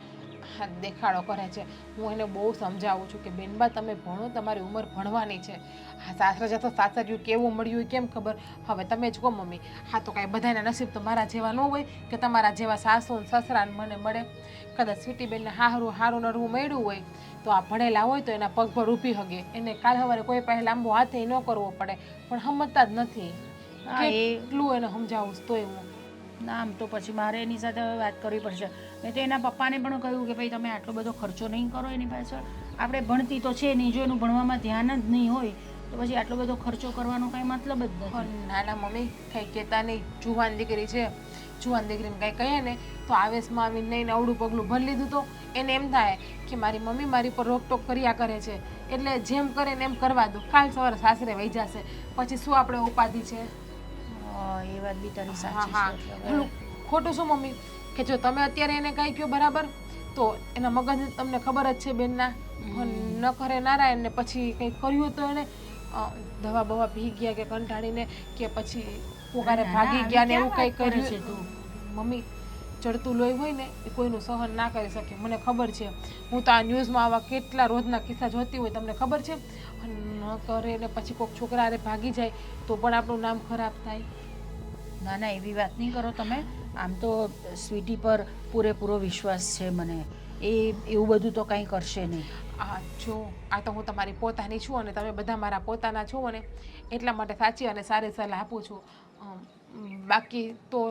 Speaker 2: હા દેખાડો કરે છે. હું એને બહુ સમજાવું છું કે બેનબા તમે ભણો, તમારી ઉંમર ભણવાની છે. હા સાસરે જતો સાસરિયું કેવું મળ્યું એ કેમ ખબર. હવે તમે જ કહો મમ્મી, હા તો કાંઈ બધાના નસીબ તો મારા જેવા ન હોય કે તમારા જેવા સાસુ ને સસરા ને મને મળે. કદાચ સ્વીટીબેનને હારું નરવું મળ્યું હોય તો આ ભણેલા હોય તો એના પગ પર ઊભી હગે, એને કાલ સવારે કોઈ પાસે લાંબો હાથે ન કરવો પડે, પણ સમજતા જ નથી.
Speaker 3: હા,
Speaker 2: કેટલું એને સમજાવું તોય હું.
Speaker 3: ના આમ તો પછી મારે એની સાથે હવે વાત કરવી પડશે. મેં તો એના પપ્પાને પણ કહ્યું કે ભાઈ તમે આટલો બધો ખર્ચો નહીં કરો એની પાછળ. આપણે ભણતી તો છે નહીં, જો એનું ભણવામાં ધ્યાન જ નહીં હોય તો પછી આટલો બધો ખર્ચો કરવાનો કાંઈ મતલબ જ નથી.
Speaker 2: નાના મમ્મી કંઈ કહેતા નહીં, જુવાન દીકરી છે. જુવાન દીકરીને કાંઈ કહીએ ને તો આવેશમાં આવીને નહીં અવળું પગલું ભરી લીધું તો એને એમ થાય કે મારી મમ્મી મારી પર રોકટોક કર્યા કરે છે, એટલે જેમ કરે ને એમ કરવા દો, કાલ સવારે સાસરે વહી જશે, પછી શું આપણે ઉપાધિ છે.
Speaker 3: એ વાત બી તારી
Speaker 2: હા
Speaker 3: સાચી
Speaker 2: હા
Speaker 3: છે. એટલે
Speaker 2: પેલું ખોટું શું મમ્મી કે જો તમે અત્યારે એને કાંઈ કહો બરાબર તો એના મગજ તમને ખબર જ છે બેનના, ન કરે નારાયણ ને પછી કંઈ કર્યું તો એને દવા બવા પી ગયા કે કંટાળીને કે પછી પોકારે ભાગી ગયા ને એવું કંઈ કર્યું છે તું. મમ્મી ચડતું લોહી હોય ને એ કોઈનું સહન ના કરી શકે, મને ખબર છે. હું તો આ ન્યૂઝમાં આવા કેટલા રોજના કિસ્સા જોતી હોય, તમને ખબર છે. ન કરે ને પછી કોઈક છોકરા હારે ભાગી જાય તો પણ આપણું નામ ખરાબ થાય.
Speaker 3: ના ના એવી વાત નહીં કરો તમે. આમ તો સ્વીટી પર પૂરેપૂરો વિશ્વાસ છે મને. એ એવું બધું તો કંઈ કરશે નહીં.
Speaker 2: આ જો આ તો હું તમારી પોતાની છું અને તમે બધા મારા પોતાના છો ને એટલા માટે સાચી અને સારી સલાહ આપું છું. બાકી તો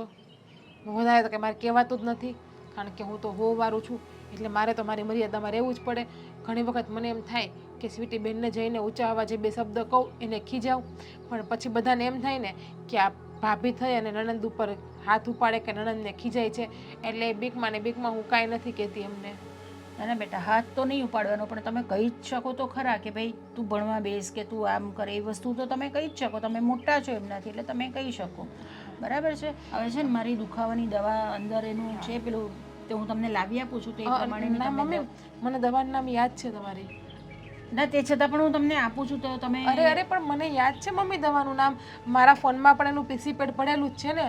Speaker 2: વધારે તો કે મારે કહેવાતું જ નથી, કારણ કે હું તો હોવાળું છું એટલે મારે તો મારી મર્યાદામાં રહેવું જ પડે. ઘણી વખત મને એમ થાય કે સ્વીટી બેનને જઈને ઊંચા અવાજે બે શબ્દ કહું એને ખીજાવું, પણ પછી બધાને એમ થાય ને કે આ ભાભી થઈ અને નણંદ ઉપર હાથ ઉપાડે કે નણંદને ખીજાય છે, એટલે બીકમાં ને બીકમાં હું કાંઈ નથી કહેતી એમને.
Speaker 3: ના ના બેટા, હાથ તો નહીં ઉપાડવાનો, પણ તમે કહી જ શકો તો ખરા કે ભાઈ તું ભણવા બેસ કે તું આમ કરે. એ વસ્તુ તો તમે કહી જ શકો, તમે મોટા છો એમનાથી એટલે તમે કહી શકો. બરાબર છે. હવે છે ને મારી દુખાવાની દવા અંદર એનું છે પેલું, તે હું તમને લાવી આપું છું તો એ પ્રમાણે.
Speaker 2: ના મમ્મી મને દવાનું નામ યાદ છે તમારી.
Speaker 3: ના તે છતાં પણ હું તમને આપું છું તો તમે.
Speaker 2: અરે પણ મને યાદ છે મમ્મી દવાનું નામ, મારા ફોનમાં પણ એનું પીસી પેડ પડેલું જ છે ને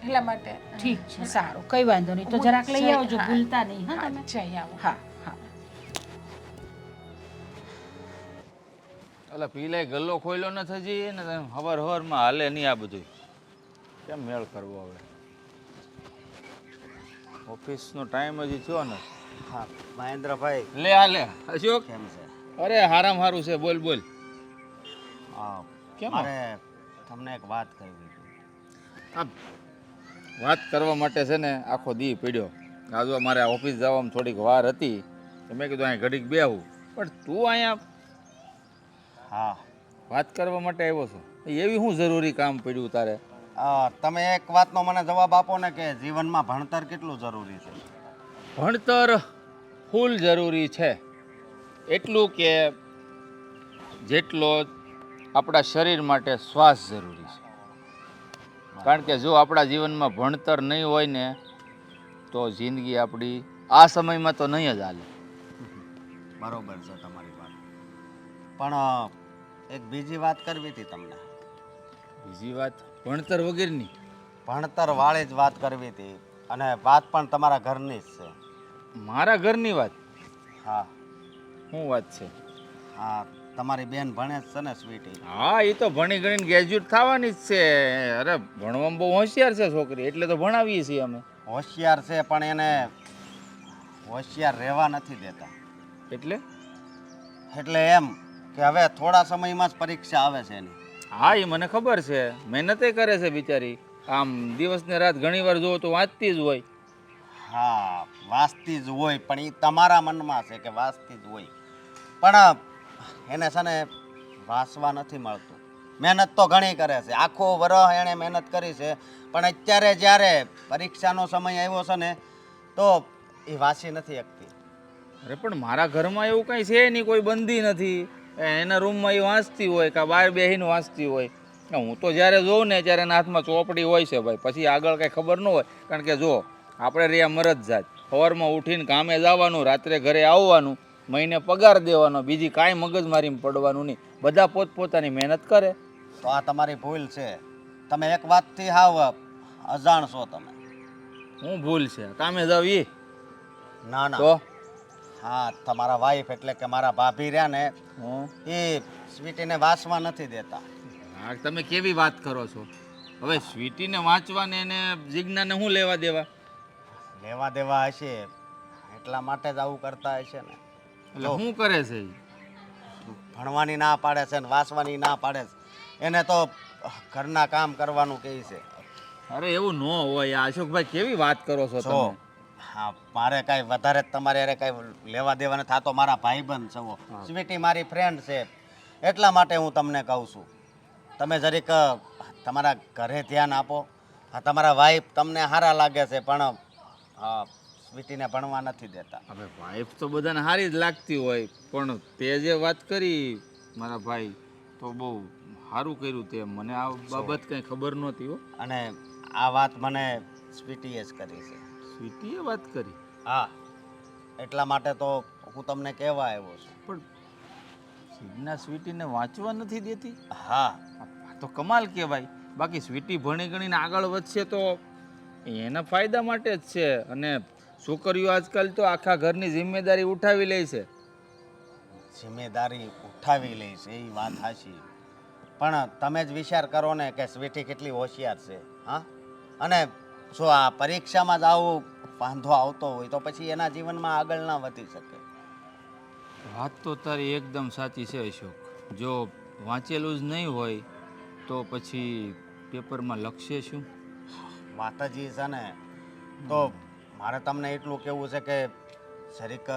Speaker 2: એટલા માટે.
Speaker 3: ઠીક છે, સારું, કંઈ વાંધો નહીં. તો જરાક લઈ આવજો, ભૂલતા નહીં. હા તમે
Speaker 2: જઈ આવો.
Speaker 3: હા હા.
Speaker 6: એટલે પીલાય ગલ્લો ખોલ્યો ન થજી ને હવાર હવારમાં હાલે નહીં આ બધું. કેમ મેળ કરવો હવે? ઓફિસનો ટાઈમ હજી થયો ને.
Speaker 5: હા મહેન્દ્રભાઈ,
Speaker 6: લે હાલે અશોક.
Speaker 5: કેમ છે?
Speaker 6: અરે હારામ હારું છે, બોલ બોલ.
Speaker 5: હા,
Speaker 6: કેમ?
Speaker 5: મારે તમને એક વાત કરવી હતી.
Speaker 6: આ વાત કરવા માટે છે ને આખો દી પડ્યો. આજુ મારે ઓફિસ જવામાં થોડીક વાર હતી તો મેં કીધું અહીંયા ઘડીક બેહું, પણ તું અહીંયા
Speaker 5: હા,
Speaker 6: વાત કરવા માટે આવ્યો છો. એવી શું જરૂરી કામ પડ્યું તારે?
Speaker 5: તમે એક વાતનો મને જવાબ આપો ને કે જીવનમાં ભણતર કેટલું જરૂરી છે?
Speaker 6: ભણતર ફૂલ જરૂરી છે, એટલું કે જેટલો આપણા શરીર માટે શ્વાસ જરૂરી છે. કારણ કે જો આપણા જીવનમાં ભણતર નહીં હોય ને તો જિંદગી આપણી આ સમયમાં તો નહીં જ હાલે.
Speaker 5: બરોબર છે તમારી વાત, પણ એક બીજી વાત કરવી હતી તમને.
Speaker 6: બીજી વાત ભણતર વગેરેની?
Speaker 5: ભણતર વાળી જ વાત કરવી હતી, અને વાત પણ તમારા ઘરની જ છે.
Speaker 6: મારા ઘરની વાત?
Speaker 5: હા.
Speaker 6: શું વાત છે?
Speaker 5: હા, તમારી બેન ભણે જ છે ને સ્વીટી?
Speaker 6: હા, એ તો ભણી ગણીને ગ્રેજ્યુએટ થવાની જ છે. અરે ભણવામાં બહુ હોશિયાર છે છોકરી, એટલે તો ભણાવીએ છીએ અમે.
Speaker 5: હોશિયાર છે પણ એને હોશિયાર રહેવા નથી દેતા.
Speaker 6: એટલે?
Speaker 5: એટલે એમ કે હવે થોડા સમયમાં જ પરીક્ષા આવે છે એની.
Speaker 6: હા, એ મને ખબર છે, મહેનતે કરે છે બિચારી. આમ દિવસ ને રાત ઘણી વાર જોવો તો વાંચતી જ હોય.
Speaker 5: હા, વાંચતી જ હોય, પણ એ તમારા મનમાં છે કે વાંચતી જ હોય, પણ એને છે ને વાંચવા નથી મળતું. મહેનત તો ઘણી કરે છે, આખો વર્ષ એણે મહેનત કરી છે, પણ અત્યારે જ્યારે પરીક્ષાનો સમય આવ્યો છે ને તો એ વાંચી નથી શકતી.
Speaker 6: અરે પણ મારા ઘરમાં એવું કંઈ છે નહીં, કોઈ બંધી નથી. એના રૂમમાં એ વાંચતી હોય કે બહાર બેસીને વાંચતી હોય. હું તો જ્યારે જોઉં ને ત્યારે એના હાથમાં ચોપડી હોય છે ભાઈ, પછી આગળ કંઈ ખબર ન હોય. કારણ કે જો આપણે રહ્યા મરદ જાત, સવારમાં ઉઠીને કામે જવાનું, રાત્રે ઘરે આવવાનું, મહિને પગાર દેવાનો, બીજી કાંઈ મગજમારીમાં પડવાનું નહીં. બધા પોતપોતાની મહેનત કરે.
Speaker 5: તો આ તમારી ભૂલ છે, તમે એક વાતથી હાવ અજાણ છો તમે.
Speaker 6: હું ભૂલ છે? કામે જાવ એ?
Speaker 5: ના ના,
Speaker 6: તો
Speaker 5: હા તમારા વાઈફ એટલે કે મારા ભાભી રહ્યા ને
Speaker 6: હં?
Speaker 5: એ સ્વીટીને વાસવા નથી દેતા.
Speaker 6: હા તમે કેવી વાત કરો છો? હવે સ્વીટીને વાંચવાને એને જીજ્ઞાને શું લેવા દેવા?
Speaker 5: લેવા દેવા હશે એટલા માટે જ આવું કરતા હશે ને.
Speaker 6: એટલે શું કરે છે ઈ?
Speaker 5: ભણવાની ના પાડે છે ને વાસવાની ના પાડે છે. એને તો ઘરના કામ કરવાનું કહે છે.
Speaker 6: અરે એવું ન હોય આ અશોકભાઈ, કેવી વાત કરો છો
Speaker 5: જો
Speaker 6: તમે?
Speaker 5: હા મારે કાંઈ વધારે તમારે અરે કાંઈ લેવા દેવા નથી. આ તો મારા ભાઈબંધ છો. સ્વીટી મારી ફ્રેન્ડ છે એટલા માટે હું તમને કહું છું. તમે જરીક તમારા ઘરે ધ્યાન આપો. હા તમારા વાઈફ તમને સારા લાગે છે પણ સ્વીટીને ભણવા નથી દેતા.
Speaker 6: હવે વાઈફ તો બધાને સારી જ લાગતી હોય, પણ તે જે વાત કરી મારા ભાઈ તો બહુ સારું કર્યું. તે મને આ બાબત કંઈ ખબર નહોતી હો.
Speaker 5: અને આ વાત મને સ્વીટીએ જ કરી છે.
Speaker 6: સ્વીટીએ વાત કરી?
Speaker 5: હા એટલા માટે તો હું તમને કહેવા આવ્યો છું.
Speaker 6: પણ જીજ્ઞા સ્વીટીને વાંચવા નથી દેતી?
Speaker 5: હા
Speaker 6: આ તો કમાલ કહેવાય. બાકી સ્વીટી ભણી ગણીને આગળ વધશે તો એના ફાયદા માટે જ છે. અને છોકરીઓ આજકાલ તો આખા ઘરની જિમ્મેદારી ઉઠાવી લે છે.
Speaker 5: જિમ્મેદારી ઉઠાવી લે છે એ વાત સાચી, પણ તમે જ વિચાર કરો ને કે સ્વીટી કેટલી હોશિયાર છે. હા અને જો આ પરીક્ષામાં જ આવું વાંધો આવતો હોય તો પછી એના જીવનમાં આગળ ના વધી શકે.
Speaker 6: વાત તો તારી એકદમ સાચી છે અશોક. જો વાંચેલું જ નહીં હોય તો પછી પેપરમાં લખશે શું?
Speaker 5: વાત જ ઈ છે ને. તો મારે તમને એટલું કહેવું છે કે જરીક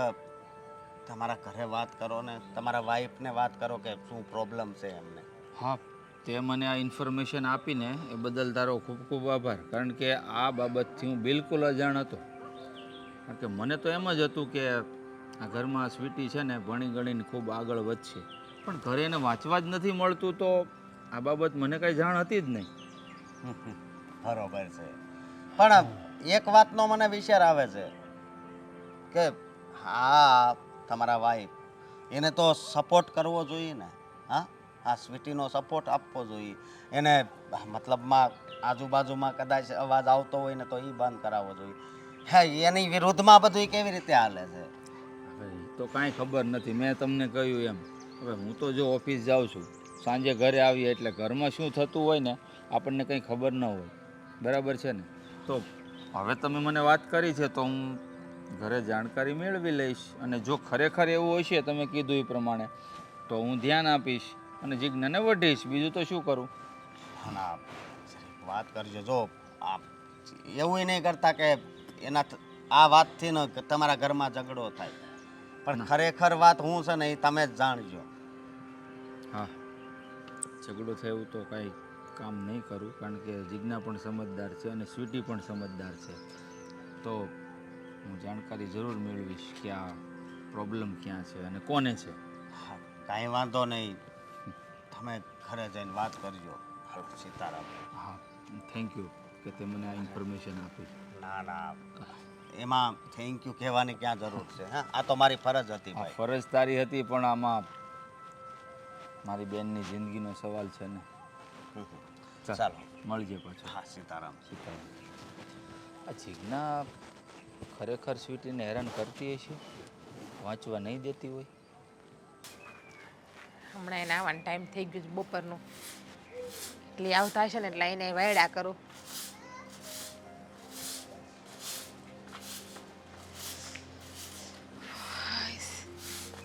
Speaker 5: તમારા ઘરે વાત કરો ને, તમારા વાઈફને વાત કરો કે શું પ્રોબ્લેમ છે એમને.
Speaker 6: હા, તે મને આ ઇન્ફોર્મેશન આપીને એ બદલ તારો ખૂબ ખૂબ આભાર. કારણ કે આ બાબતથી હું બિલકુલ અજાણ હતો. કારણ કે મને તો એમ જ હતું કે આ ઘરમાં સ્વીટી છે ને ભણી ગણીને ખૂબ આગળ વધશે, પણ ઘરે એને વાંચવા જ નથી મળતું તો આ બાબત મને કાંઈ જાણ હતી જ નહીં.
Speaker 5: બરોબર છે, પણ એક વાતનો મને વિચાર આવે છે કે હા તમારા વાઈફ એને તો સપોર્ટ કરવો જોઈએ ને. હા આ સ્વીટીનો સપોર્ટ આપવો જોઈએ એને. મતલબમાં આજુબાજુમાં કદાચ અવાજ આવતો હોય ને તો એ બંધ કરાવવો જોઈએ. હા એની વિરુદ્ધમાં બધું કેવી રીતે હાલે છે?
Speaker 6: હવે એ તો કાંઈ ખબર નથી. મેં તમને કહ્યું એમ, હવે હું તો જો ઓફિસ જાઉં છું, સાંજે ઘરે આવીએ એટલે ઘરમાં શું થતું હોય ને આપણને કંઈ ખબર ન હોય. બરાબર છે ને? તો હવે તમે મને વાત કરી છે તો હું ઘરે જાણકારી મેળવી લઈશ, અને જો ખરેખર એવું હશે તમે કીધું એ પ્રમાણે તો હું ધ્યાન આપીશ અને જીજ્ઞાને વઢીશ. બીજું તો શું કરું?
Speaker 5: ના વાત કરજો. જો આ એવું નહીં કરતા કે એના આ વાતથી ને તમારા ઘરમાં ઝઘડો થાય, પણ ખરેખર વાત હું છે ને એ તમે જ જાણજો.
Speaker 6: હા, ઝઘડો થાય એવું તો કાંઈ કામ નહીં કરું, કારણ કે જીજ્ઞા પણ સમજદાર છે અને સ્વીટી પણ સમજદાર છે. તો હું જાણકારી જરૂર મેળવીશ કે આ પ્રોબ્લેમ ક્યાં છે અને કોને છે.
Speaker 5: હા કાંઈ વાંધો નહીં, તમે ઘરે જઈને વાત કરજો. સીતારામ.
Speaker 6: હા, થેન્ક યુ કે તે મને આ ઇન્ફોર્મેશન આપી.
Speaker 5: ના ના એમાં થેન્ક યુ કહેવાની ક્યાં જરૂર છે? હા આ તો મારી ફરજ હતી
Speaker 6: આ
Speaker 5: ભાઈ.
Speaker 6: ફરજ તારી હતી, પણ આમાં મારી બેનની જિંદગીનો સવાલ છે ને.
Speaker 5: ચાલો
Speaker 6: મળજે પાછો.
Speaker 5: હા સીતારામ.
Speaker 6: સીતારામ. આ જીજ્ઞા ખરેખર સ્વીટીને હેરાન કરતી હશે, વાંચવા નહીં દેતી હોય.
Speaker 2: હમણાં એને આવવાનો ટાઈમ થઈ ગયો છે બપોરનું, એટલે ઈ આવતા હશે ને એટલે એને વાયડા કરું.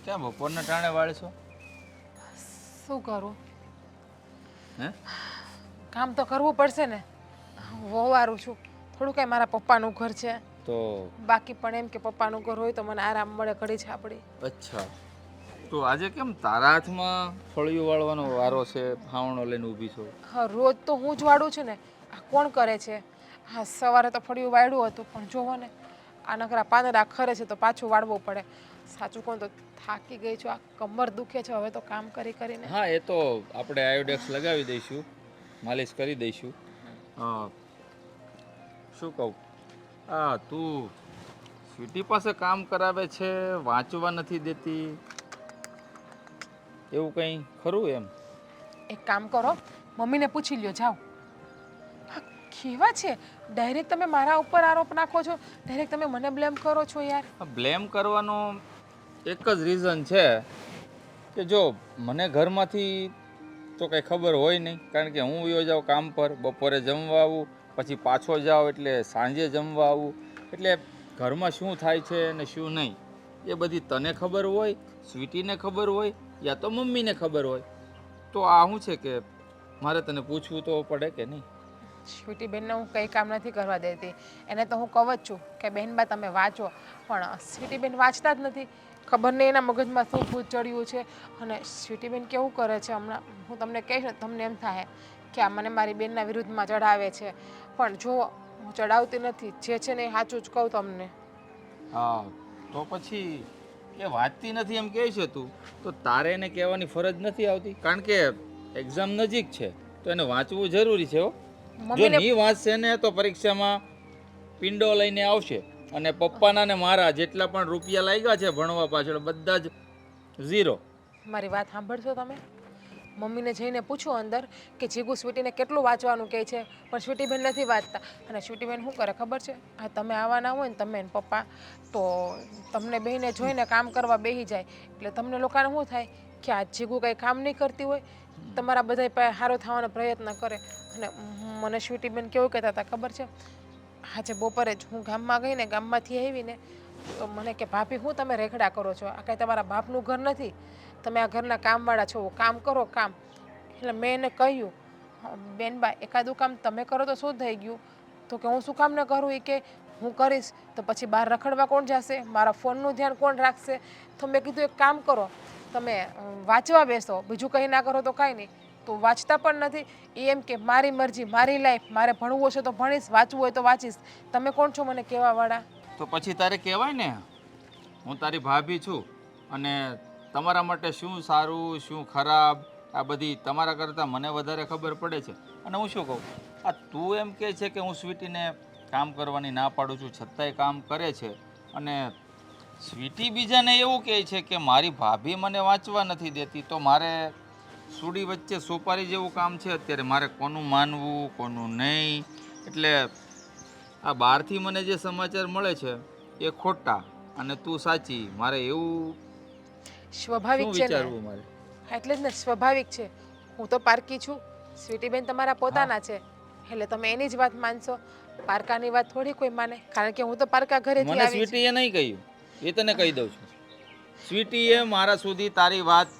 Speaker 6: ક્યાં બપોરના ટાણે વાળશો?
Speaker 2: શું કરું?
Speaker 6: હે?
Speaker 2: કામ તો કરવું પડશે ને. હું વહુવારું છું, થોડું કાંઈ મારા પપ્પાનું ઘર છે.
Speaker 6: તો
Speaker 2: બાકી પણ એમ કે પપ્પાનું ઘર હોય તો મને આરામ મળે ઘડી છાપડી.
Speaker 6: અચ્છા, તો આજે કેમ તારા હાથમાં ફળિયું વાળવાનો વારો છે? ફાવણો લઈને ઊભી છો.
Speaker 2: હા રોજ તો હું જ વાળું છું ને, આ કોણ કરે છે? હા સવારે તો ફળિયું વાળ્યું હતું, પણ જોવો ને આ નકરા પાંદડા ખરે છે તો પાછું વાળવું પડે. સાચું કહું તો થાકી ગઈ છું, આ કમર દુખે છે હવે તો કામ કરી કરીને.
Speaker 6: હા, એ તો આપણે આયોડેક્સ લગાવી દઈશું, માલિશ કરી દઈશું. શું કહું, હા તું સ્વીટી પાસે કામ કરાવે છે, વાંચવા નથી દેતી, એવું કંઈ ખરું એમ?
Speaker 2: એક કામ કરો, મમ્મીને પૂછી લ્યો, જાઓ. હા કેવા છે, ડાયરેક્ટ તમે મારા ઉપર આરોપ નાખો છો, ડાયરેક્ટ તમે મને બ્લેમ કરો છો યાર.
Speaker 6: બ્લેમ કરવાનો એક જ રીઝન છે કે જો મને ઘરમાંથી તો કંઈ ખબર હોય નહીં, કારણ કે હું વયો જાઉં કામ પર, બપોરે જમવા આવું, પછી પાછો જાઉં એટલે સાંજે જમવા આવું, એટલે ઘરમાં શું થાય છે અને શું નહીં એ બધી તને ખબર હોય, સ્વીટીને ખબર હોય, યા તો મમ્મીને ખબર હોય. તો આ શું છે કે મારે તને પૂછવું તો પડે કે નહીં?
Speaker 2: સ્વીટી બેનને હું કંઈ કામ નથી કરવા દેતી. એને તો હું કહું જ છું કે બહેનબા તમે વાંચો, પણ સ્વીટી બેન વાંચતા જ નથી. ખબર નહીં એના મગજમાં શું ભૂત ચડ્યું છે. અને સ્વીટી બેન કેવું કરે છે હમણાં, હું તમને કહીશ ને તમને એમ થાય કે આ મને મારી બેનના વિરુદ્ધમાં ચડાવે છે, પણ જો હું ચડાવતી નથી, જે છે ને એ સાચું જ કહું તમને.
Speaker 6: હા, તો પછી એ વાંચતી નથી એમ કહે છે તું, તો તારે એને કહેવાની ફરજ નથી આવતી, કારણ કે એક્ઝામ નજીક છે તો એને વાંચવું જરૂરી છે હો. જો
Speaker 2: મમ્મીને
Speaker 6: નહીં વાંચશે ને તો પરીક્ષામાં પિંડો લઈને આવશે, અને પપ્પાના ને મારા જેટલા પણ રૂપિયા લાગ્યા છે ભણવા પાછળ બધા જ ઝીરો.
Speaker 2: મારી વાત સાંભળશો તમે? મમ્મીને જઈને પૂછો અંદર કે જીગુ સ્વીટીને કેટલું વાંચવાનું કહે છે, પણ સ્વીટીબેન નથી વાંચતા. અને સ્વીટીબેન શું કરે ખબર છે? આ તમે આવવાના હોય ને તમે ને પપ્પા, તો તમને બેને જોઈને કામ કરવા બેસી જાય, એટલે તમને લોકોને શું થાય કે આ જીગુ કંઈ કામ નહીં કરતી હોય, તમારા બધા પાસે સારો થવાનો પ્રયત્ન કરે. અને મને સ્વીટીબેન કેવું કહેતા હતા ખબર છે? આજે બપોરે જ હું ગામમાં ગઈ ને, ગામમાંથી આવીને તો મને કે ભાભી હું તમે રેખડા કરો છો, આ કાંઈ તમારા બાપનું ઘર નથી, તમે આ ઘરના કામવાળા છો, કામ કરો કામ. એટલે મેં એને કહ્યું, બેનબા એકાદું કામ તમે કરો તો શું થઈ ગયું? તો કે હું શું કામ ન કરું? એ કે હું કરીશ તો પછી બહાર રખડવા કોણ જશે, મારા ફોનનું ધ્યાન કોણ રાખશે? તો મેં કીધું એક કામ કરો, તમે વાંચવા બેસો, બીજું કંઈ ના કરો તો કાંઈ નહીં. તો વાંચતા પણ નથી. એ એમ કે મારી મરજી, મારી લાઈફ, મારે ભણવું હશે તો ભણીશ, વાંચવું હોય તો વાંચીશ. તમે કોણ છો મને કહેવાવાળા?
Speaker 6: તો પછી તારે કહેવાય ને, હું તારી ભાભી છું અને તમારા માટે શું સારું શું ખરાબ આ બધી તમારા કરતાં મને વધારે ખબર પડે છે. અને હું શું કહું, આ તું એમ કહે છે કે હું સ્વીટીને કામ કરવાની ના પાડું છું છતાંય કામ કરે છે, અને સ્વીટી બીજાને એવું કહે છે કે મારી ભાભી મને વાંચવા નથી દેતી, તો મારે સુડી વચ્ચે સોપારી જેવું કામ છે અત્યારે. મારે કોનું માનવું કોનું નહીં. એટલે આ બહારથી મને જે સમાચાર મળે છે એ ખોટા અને તું સાચી, મારે એવું
Speaker 2: સ્વાભાવિક
Speaker 6: શું
Speaker 2: છે ને,
Speaker 6: વિચારવું મારે?
Speaker 2: એટલે જ ને સ્વાભાવિક છે. હું તો પારકી છું, સ્વીટીબેન તમારા પોતાના છે, એટલે તમે એની જ વાત માનશો. પારકાની વાત થોડી કોઈ માને, કારણ કે હું તો પારકા ઘરેથી
Speaker 6: મને
Speaker 2: આવી છું.
Speaker 6: સ્વીટીએ નહીં કહ્યું, એ તને કહી દઉં છું. સ્વીટીએ મારા સુધી તારી વાત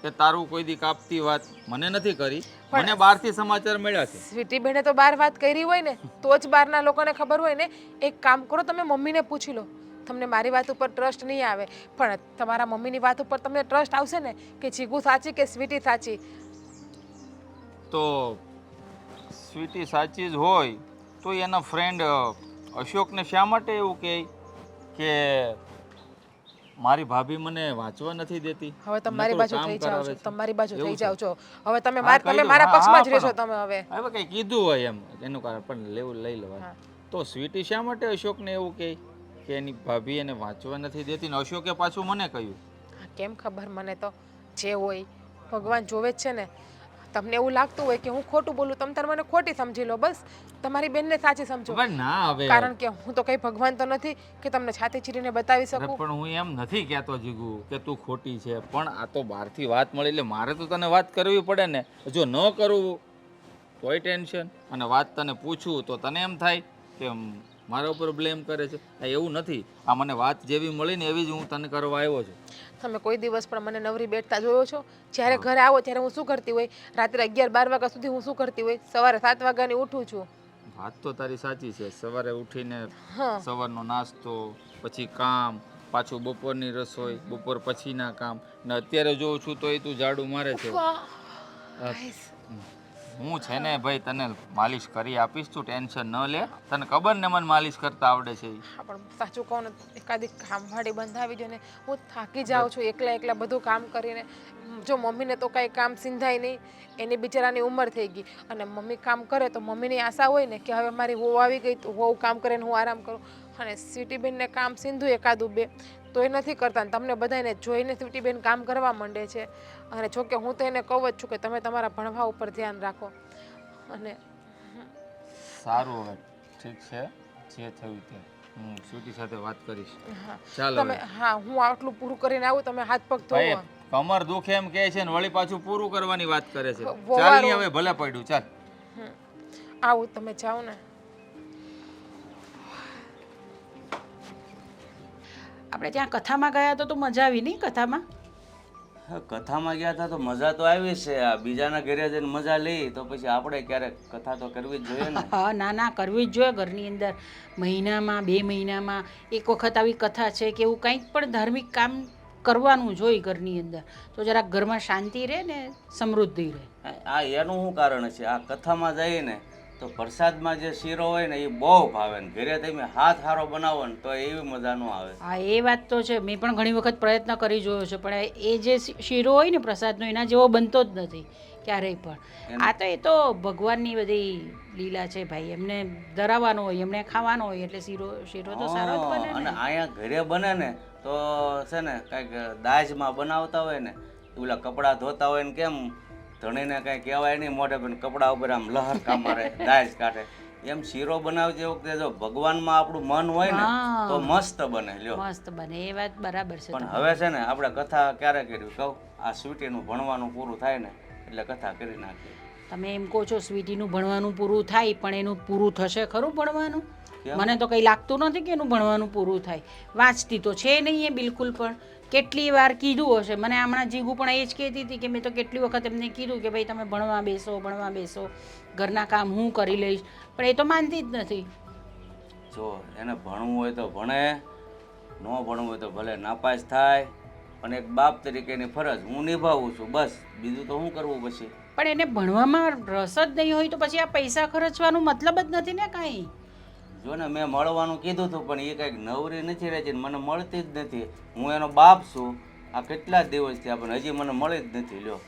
Speaker 6: કે તારું કોઈ દી કાપતી વાત મને નથી કરી. મને બહારથી સમાચાર મળ્યા છે.
Speaker 2: સ્વીટીબેને તો બહાર વાત કરી હોય ને તો જ બહારના લોકોને ખબર હોય ને. એક કામ કરો, તમે મમ્મીને પૂછી લો, તમને મારી વાત ઉપર ટ્રસ્ટ નહીં આવે, પણ તમારા મમ્મીની વાત ઉપર તમને ટ્રસ્ટ આવશે ને કે જીગુ સાચી કે સ્વીટી સાચી.
Speaker 6: તો સ્વીટી સાચી જ હોય તો એના ફ્રેન્ડ અશોકને શા માટે એવું કહે કે મારી ભાભી મને વાંચવા નથી દેતી?
Speaker 2: હવે તમારી બાજુ થઈ જાઓ છો, તમારી બાજુ થઈ જાઓ છો. હવે તમે
Speaker 6: હા, કહી દો.
Speaker 2: મારા
Speaker 6: હા,
Speaker 2: પક્ષમાં જ
Speaker 6: હા,
Speaker 2: રહેશો
Speaker 6: પણ
Speaker 2: તમે હવે.
Speaker 6: હવે કંઈ કીધું હોય એમ એનું કારણ પણ લેવું લઈ લેવાય.
Speaker 2: હા.
Speaker 6: તો સ્વીટી શા માટે અશોકને એવું કહે કે એની ભાભી એને વાંચવા નથી દેતી, ને અશોકે પાછું મને કહ્યું?
Speaker 2: હા, કેમ ખબર? મને તો જે હોય ભગવાન જોવે જ છે ને. તમને એવું લાગતું હોય કે હું ખોટું બોલું, તમે તાર મને ખોટી સમજી લો, બસ તમારી બેનને સાચી સમજો.
Speaker 6: હવે ના, હવે
Speaker 2: કારણ કે હું તો કઈ ભગવાન તો નથી કે તમને છાતી ચીરીને બતાવી
Speaker 6: અરે
Speaker 2: શકું.
Speaker 6: પણ હું એમ નથી કહેતો જીગુ કે તું ખોટી છે, પણ આ તો બહારથી વાત મળી એટલે મારે તો તને વાત કરવી પડે ને. જો ન કરવું તોય ટેન્શન, અને વાત તને પૂછું તો તને એમ થાય કે મારા ઉપર બ્લેમ કરે છે. આ એવું નથી, આ મને વાત જેવી મળી ને એવી જ હું તને કરવા આવ્યો છું.
Speaker 2: તમે કોઈ દિવસ પણ મને નવરી બેઠતા જોયો છો? જ્યારે ઘરે આવો ત્યારે હું શું કરતી હોય? રાત્રે 11-12 વાગ્યા સુધી હું શું કરતી હોય? સવારે 7 વાગ્યાની ઉઠું છું.
Speaker 6: વાત તો તારી સાચી છે. સવારે ઉઠીને
Speaker 2: હા.
Speaker 6: સવારનો નાસ્તો, પછી કામ, પાછું બપોરની રસોઈ, બપોર પછીના કામ, ને અત્યારે જોઉં છું તો તું ઝાડુ મારે છે. હું છે ને ભાઈ તને માલિશ કરી આપીશ, તું ટેન્શન ન લે. તને ખબર ને મને માલિશ કરતા આવડે છે ઈ.
Speaker 2: હા, પણ સાચું કહું ને એકાદી કામવાળી બંધાવી દો ને. હું થાકી જાઉં છું એકલા બધું કામ કરીને. જો મમ્મીને તો કાંઈ કામ સિંધાય નહીં, એની બિચારાની ઉંમર થઈ ગઈ, અને મમ્મી કામ કરે તો મમ્મીની આશા હોય ને કે હવે મારી વહુ આવી ગઈ તો વહુ કામ કરે ને હું આરામ કરું. અને સ્વીટીબેનને કામ સિંધું એકાદું બે તો એ નથી કરતા, ને તમને બધાને જોઈને સ્વીટીબેન કામ કરવા માંડે છે. અને જોકે હું તો એને કહું જ છું કે તમે તમારા ભણવા ઉપર ધ્યાન રાખો. અને
Speaker 6: સારું, હવે ઠીક છે, જે થયું તે. હું સ્વીટી સાથે વાત કરીશ
Speaker 2: હા
Speaker 6: ચાલ
Speaker 2: તમે હા હું આટલું પૂરું કરીને આવું તમે હાથ પગ
Speaker 6: ભાઈ
Speaker 2: ધોવો
Speaker 6: કમર દુખે એમ કહે છે ને વળી પાછું પૂરું કરવાની વાત કરે છે
Speaker 2: વવારો.
Speaker 6: ચાલ ની હવે ભલે પડ્યું ચાલ
Speaker 2: આવું તમે જાઓ ને
Speaker 3: આપણે ત્યાં કથામાં ગયા તો મજા આવી નહીં કથામાં?
Speaker 4: હા, કથામાં ગયા હતા તો મજા તો આવી છે. આ બીજાના ઘરે જઈને મજા લઈ તો પછી આપણે ક્યારેક કથા તો કરવી જ જોઈએ ને.
Speaker 3: હા ના ના કરવી જ જોઈએ ઘરની અંદર મહિનામાં 2 મહિનામાં એક વખત આવી કથા છે કે એવું કંઈક પણ ધાર્મિક કામ કરવાનું જોઈએ ઘરની અંદર તો જરાક ઘરમાં શાંતિ રહે ને સમૃદ્ધિ રહે.
Speaker 4: આ એનું શું કારણ છે? આ કથામાં જઈને તો પ્રસાદમાં જે શીરો હોય ને એ બહુ ભાવે ને ઘરે તમે હાથ સારો બનાવો ને તો એવી મજા ન આવે.
Speaker 3: હા એ વાત તો છે. મેં પણ ઘણી વખત પ્રયત્ન કરી જોયો છે પણ એ જે શીરો હોય ને પ્રસાદનો એના જેવો બનતો જ નથી ક્યારેય પણ. આ તો એ તો ભગવાનની બધી લીલા છે ભાઈ. એમને ધરાવવાનો હોય એમને ખાવાનો હોય એટલે શીરો તો સારો જ બને
Speaker 4: અને
Speaker 3: ને.
Speaker 4: અહીંયા ઘરે બને ને તો છે ને કાંઈક દાજમાં બનાવતા હોય ને ઓલા કપડાં ધોતા હોય ને કેમ ધણીને કાંઈ કહેવાય નહીં મોઢે પણ કપડા ઉપર આમ લહરકા મારે દાજ કાઢે એમ શીરો બનાવતી વખતે જો ભગવાનમાં આપણું મન હોય ને
Speaker 3: હા.
Speaker 4: તો મસ્ત બને. લ્યો
Speaker 3: મસ્ત બને એ વાત બરાબર છે.
Speaker 4: પણ હવે છે ને આપણે કથા ક્યારે કર્યું કહું? આ સ્વીટીનું ભણવાનું પૂરું થાય ને એટલે કથા કરી નાખીએ.
Speaker 3: તમે એમ કહો છો સ્વીટીનું ભણવાનું પૂરું થાય પણ એનું પૂરું થશે ખરું ભણવાનું?
Speaker 4: કેમ?
Speaker 3: મને તો કંઈ લાગતું નથી કે એનું ભણવાનું પૂરું થાય. વાંચતી તો છે નહીં એ બિલકુલ પણ. કેટલી વાર કીધું હશે મને હમણાં જીગુ પણ એ જ કહેતી હતી કે મેં તો કેટલી વખત એમને કીધું કે ભાઈ તમે ભણવા બેસો ઘરના કામ હું કરી લઈશ પણ એ તો માનતી જ નથી.
Speaker 4: જો એને ભણવું હોય તો ભણે, ન ભણવું હોય તો ભલે નાપાસ થાય, પણ એક બાપ તરીકેની ફરજ હું નિભાવું છું બસ. બીજું તો શું કરવું પછી?
Speaker 3: પણ એને ભણવામાં રસ જ નહીં હોય તો પછી આ પૈસા ખર્ચવાનો મતલબ જ નથી ને કાંઈ.
Speaker 4: જો ને મેં મળવાનું કીધું હતું પણ એ કંઈક નવરી નથી રહેતી ને મને મળતી જ નથી. હું એનો બાપ છું. આ કેટલા દિવસ થયા પણ હજી મને મળી જ નથી. લ્યો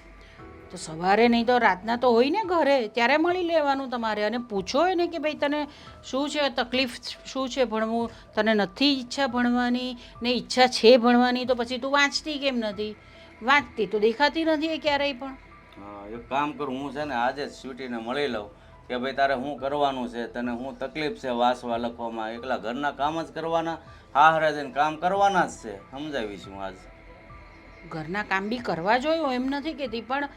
Speaker 3: તો સવારે નહીં તો રાતના તો હોય ને ઘરે ત્યારે મળી લેવાનું તમારે અને પૂછો એને કે ભાઈ તને શું છે તકલીફ શું છે ભણવું, તને નથી ઈચ્છા ભણવાની ને ઈચ્છા છે ભણવાની તો પછી તું વાંચતી કેમ નથી? વાંચતી તો દેખાતી નથી એ ક્યારેય પણ.
Speaker 4: હા, એક કામ કરું હું છે ને આજે જ સ્વીટીને મળી લઉં કે ભાઈ તારે શું કરવાનું છે, તને શું તકલીફ છે વાંચવા લખવામાં. એકલા ઘરના કામ જ કરવાના, હારે જઈને કામ કરવાના જ છે. સમજાવીશ હું આજ.
Speaker 3: ઘરના કામ બી કરવા જોઈએ એમ નથી કહેતી પણ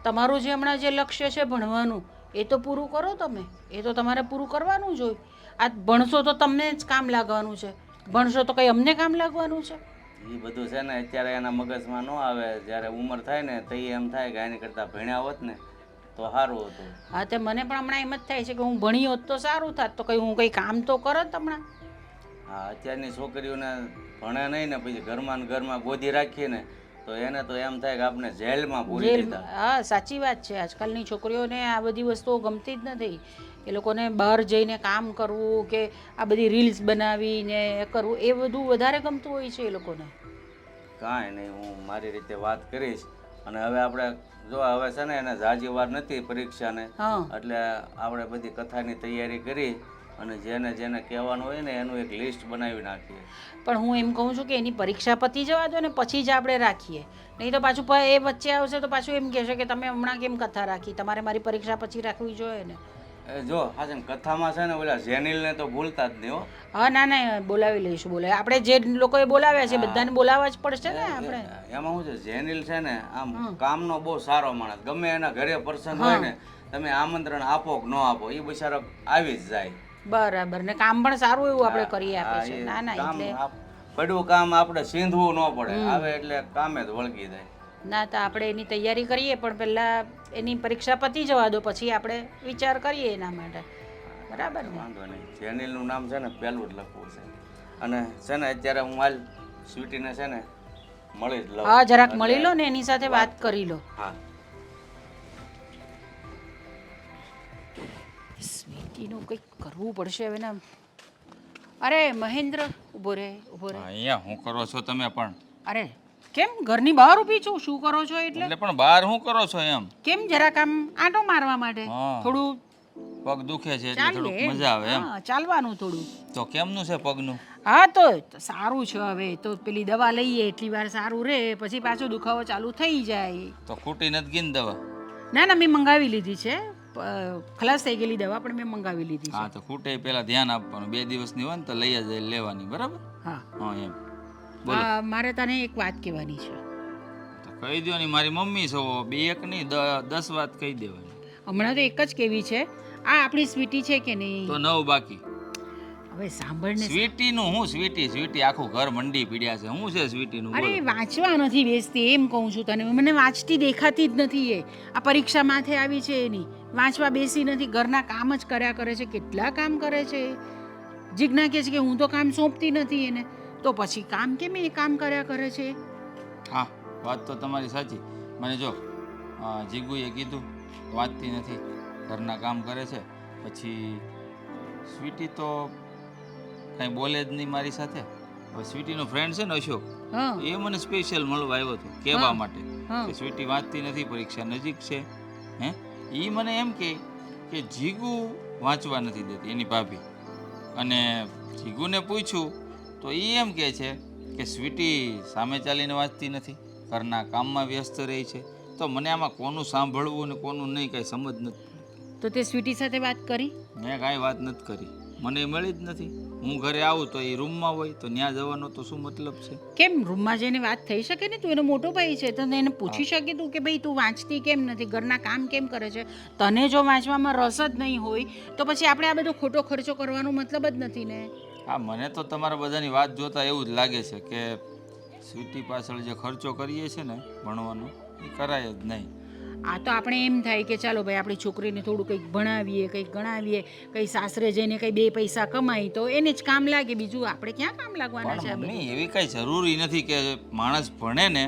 Speaker 3: તમારું જે હમણાં જે લક્ષ્ય છે ભણવાનું એ તો પૂરું કરો તમે. એ તો તમારે પૂરું કરવાનું જ હોય. આ ભણશો તો તમને જ કામ લાગવાનું છે, ભણશો તો કંઈ અમને કામ લાગવાનું છે?
Speaker 4: એ બધું છે ને અત્યારે એના મગજમાં ન આવે. જ્યારે ઉંમર થાય ને તો એમ થાય કે એની કરતાં ભણ્યા હોત ને તો સારું હતું.
Speaker 3: હા તે મને પણ હમણાં એમ જ થાય છે કે હું ભણી હોત તો સારું થાત તો કંઈ હું કંઈ કામ તો કરત હમણાં.
Speaker 4: હા, અત્યારની છોકરીઓને ભણે નહીં ને પછી ઘરમાં ને ઘરમાં ગોદી રાખીએ ને તો એને તો એમ થાય કે આપણે જેલમાં પૂરી દીધા.
Speaker 3: હા સાચી વાત છે. આજકાલની છોકરીઓને આ બધી વસ્તુઓ ગમતી જ નથી. એ લોકોને બહાર જઈને કામ કરવું કે આ બધી રીલ્સ બનાવીને કરવું એ બધું વધારે ગમતું હોય છે એ લોકોને.
Speaker 4: કાંઈ નહીં, હું મારી રીતે વાત કરીશ. અને હવે આપણે જો હવે છે ને એને ઝાઝી વાર નથી પરીક્ષાને
Speaker 3: હા
Speaker 4: એટલે આપણે બધી કથાની તૈયારી કરી અને જેને જેને કહેવાનું હોય ને એનું એક લિસ્ટ બનાવી નાખીએ.
Speaker 3: પણ હું એમ કહું છું કે એની પરીક્ષા પતી જવા દો ને પછી જ આપણે રાખીએ. નહીં તો પાછું એ વચ્ચે આવશે તો પાછું એમ કહેશે કે તમે હમણાં કેમ કથા રાખી, તમારે મારી પરીક્ષા પછી રાખવી જોઈએ ને.
Speaker 4: જો હા છે ને કથામાં છે ને ઓલા જેનિલને તો ભૂલતા જ નહીં હો.
Speaker 3: હા ના ના બોલાવી લઈશું. આપણે જે લોકોએ બોલાવ્યા છે બધાને બોલાવવા જ પડશે ને આપણે.
Speaker 4: એમાં શું છે જેનિલ છે ને આમ કામનો બહુ સારો માણસ. ગમે એના ઘરે પર્સન હોય ને તમે આમંત્રણ આપો કે ન આપો એ બિચારો આવી જ જાય.
Speaker 3: બરાબર ને કામ પણ સારું એવું આપણે કરી આપે છે. ના ના એટલે
Speaker 4: પડ્યું કામ આપણે સીંધવું ન પડે આવે એટલે કામે જ વળગી જાય.
Speaker 3: ના તો આપણે એની તૈયારી કરીએ પણ પહેલાં એની પરીક્ષા પતી જવા દો પછી આપણે વિચાર કરીએ એના માટે. બરાબર ને?
Speaker 4: વાંધો નહીં. જેનિલનું નામ છે ને પહેલું જ લખવું છે. અને છે ને અત્યારે હું હાલ સ્વીટીને છે ને મળી જ લઉં.
Speaker 3: હા જરાક મળી લો ને એની સાથે વાત કરી લો.
Speaker 4: હા
Speaker 3: સ્વીટીનું કંઈક કરવું પડશે હવે ને. અરે મહેન્દ્ર ઊભો રહે.
Speaker 6: અહીંયા શું કરો છો તમે પણ?
Speaker 3: અરે કેમ ઘરની બહાર ઊભી છું? શું કરો છો એટલે?
Speaker 6: એટલે પણ બહાર શું કરો છો એમ?
Speaker 3: કેમ જરાક આમ આંટો મારવા માટે
Speaker 6: હા.
Speaker 3: થોડું
Speaker 6: પગ દુખે છે એટલે
Speaker 3: ચાલીએ
Speaker 6: થોડુંક
Speaker 3: એમ.
Speaker 6: મજા આવે એમ.
Speaker 3: હા ચાલવાનું થોડું.
Speaker 6: તો કેમનું છે પગનું?
Speaker 3: હા તો સારું છે હવે તો પેલી દવા લઈએ એટલી વાર સારું રહે પછી પાછો દુખાવો ચાલુ થઈ જાય.
Speaker 6: તો ખૂટી નથી ગઈ ને દવા?
Speaker 3: ના ના મેં મંગાવી લીધી છે ખલાસ થઈ ગયેલી દવા પણ મેં મંગાવી લીધી છે.
Speaker 6: હા તો ખૂટે પહેલાં ધ્યાન આપવાનું, 2 દિવસની હોય ને તો લઈ જ લેવાની, બરાબર?
Speaker 3: હા
Speaker 6: હા એમ
Speaker 3: મારે તને એક વાત કહેવાની છે.
Speaker 6: તો કહી દો ને, મારી મમ્મી છો, 2 એક નહીં 10 વાત કહી દેવાની.
Speaker 3: હમણાં તો એક જ કેવી છે, આ આપણી સ્વીટી છે કે નહીં?
Speaker 6: તો 9 બાકી.
Speaker 3: હવે સાંભળને.
Speaker 6: સ્વીટીનું હું સ્વીટી આખું ઘર મંડી પીડ્યા છે, શું છે સ્વીટીનું?
Speaker 3: અરે
Speaker 6: બોલો.
Speaker 3: વાંચવા નથી બેસતી એમ કહું છું તને. મને વાંચતી દેખાતી જ નથી એ. આ પરીક્ષા માથે આવી છે એની, વાંચવા બેસી નથી, ઘરના કામ જ કર્યા કરે છે. કેટલા કામ કરે છે. જીજ્ઞા કહે છે કે હું તો કામ સોંપતી નથી એને, તો પછી કામ કેમ એ કામ કર્યા કરે છે?
Speaker 6: હા વાત તો તમારી સાચી. મને જો જીગુએ કીધું વાંચતી નથી, ઘરના કામ કરે છે. પછી સ્વીટી તો કાંઈ બોલે જ નહીં મારી સાથે. હવે સ્વીટીનો ફ્રેન્ડ છે ને અશોક,
Speaker 3: હા
Speaker 6: એ મને સ્પેશિયલ મળવા આવ્યો હતો કહેવા માટે
Speaker 3: હા.
Speaker 6: કે સ્વીટી વાંચતી નથી, પરીક્ષા નજીક છે. હે એ મને એમ કે જીગુ વાંચવા નથી દેતી, એની ભાભી. અને જીગુને પૂછ્યું તો એ એમ કહે છે કે સ્વીટી સામે ચાલીને વાંચતી નથી, ઘરના કામમાં વ્યસ્ત રહી છે. તો મને આમાં કોનું સાંભળવું ને કોનું નહીં કાંઈ સમજ નથી.
Speaker 3: તો તે સ્વીટી સાથે વાત કરી?
Speaker 6: મેં કાંઈ વાત નથી કરી, મને એ મળી જ નથી. હું ઘરે આવું તો એ રૂમમાં હોય, તો ત્યાં જવાનો તો શું મતલબ છે?
Speaker 3: કેમ રૂમમાં જઈને વાત થઈ શકે ને? તું એનો મોટો ભાઈ છે તો એને પૂછી શકે તું કે ભાઈ તું વાંચતી કેમ નથી, ઘરના કામ કેમ કરે છે? તને જો વાંચવામાં રસ જ નહીં હોય તો પછી આપણે આ બધો ખોટો ખર્ચો કરવાનો મતલબ જ નથી ને.
Speaker 6: હા મને તો તમારા બધાની વાત જોતા એવું જ લાગે છે કે સ્વીટી પાછળ જે ખર્ચો કરીએ છીએ ને ભણવાનો, એ કરાય જ નહીં.
Speaker 3: આ તો આપણે એમ થાય કે ચાલો ભાઈ આપણી છોકરીને થોડું કંઈક ભણાવીએ, કંઈક ગણાવીએ, કંઈ સાસરે જઈને કંઈ 2 પૈસા કમાય તો એને જ કામ લાગે. બીજું આપણે ક્યાં કામ લાગવાના છે?
Speaker 6: પણ મમ્મી એવી કાંઈ જરૂરી નથી કે માણસ ભણે ને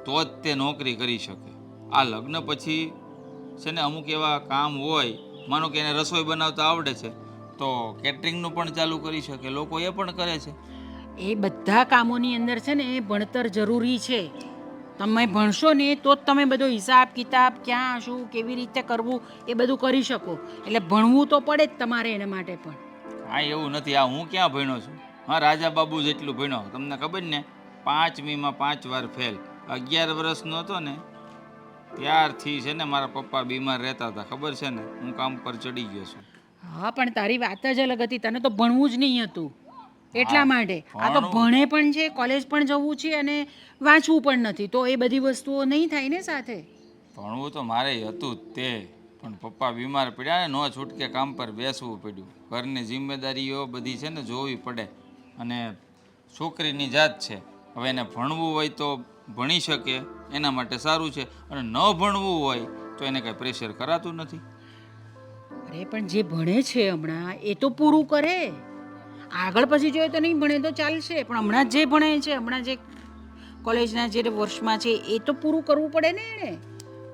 Speaker 6: તો જ તે નોકરી કરી શકે. આ લગ્ન પછી છે ને અમુક એવા કામ હોય, માનો કે એને રસોઈ બનાવતા આવડે છે તો કેટરિંગનું પણ ચાલુ કરી શકે, લોકો એ પણ કરે છે.
Speaker 3: એ બધા કામોની અંદર છે ને એ ભણતર જરૂરી છે. તમે ભણશો ને તો જ તમે બધો હિસાબ કિતાબ ક્યાં શું કેવી રીતે કરવું એ બધું કરી શકો. એટલે ભણવું તો પડે જ તમારે એના માટે પણ.
Speaker 6: કાંઈ એવું નથી. આ હું ક્યાં ભણ્યો છું? હા રાજા બાબુ જેટલું ભણ્યો. તમને ખબર ને 5મીમાં 5 વાર ફેલ. 11 વર્ષનો હતો ને ત્યારથી છે ને મારા પપ્પા બીમાર રહેતા હતા, ખબર છે ને, હું કામ પર ચડી ગયો છું.
Speaker 3: હા પણ તારી વાત જ અલગ હતી, તને તો ભણવું જ નહીં હતું એટલા માટે. આ તો ભણે પણ છે, કોલેજ પણ જવું છે અને વાંચવું પણ નથી, તો એ બધી વસ્તુઓ નહીં થાય ને સાથે.
Speaker 6: ભણવું તો મારે હતું જ તે, પણ પપ્પા બીમાર પડ્યા ને ન છૂટકે કામ પર બેસવું પડ્યું. ઘરની જિમ્મેદારીઓ બધી છે ને જોવી પડે. અને છોકરીની જાત છે, હવે એને ભણવું હોય તો ભણી શકે, એના માટે સારું છે. અને ન ભણવું હોય તો એને કાંઈ પ્રેશર કરાતું નથી.
Speaker 3: અરે પણ જે ભણે છે હમણાં એ તો પૂરું કરે. આગળ પછી જોઈએ તો નહીં ભણે તો ચાલશે, પણ હમણાં જે ભણે છે, હમણાં જે કોલેજના જે વર્ષમાં છે એ તો પૂરું કરવું પડે ને એણે.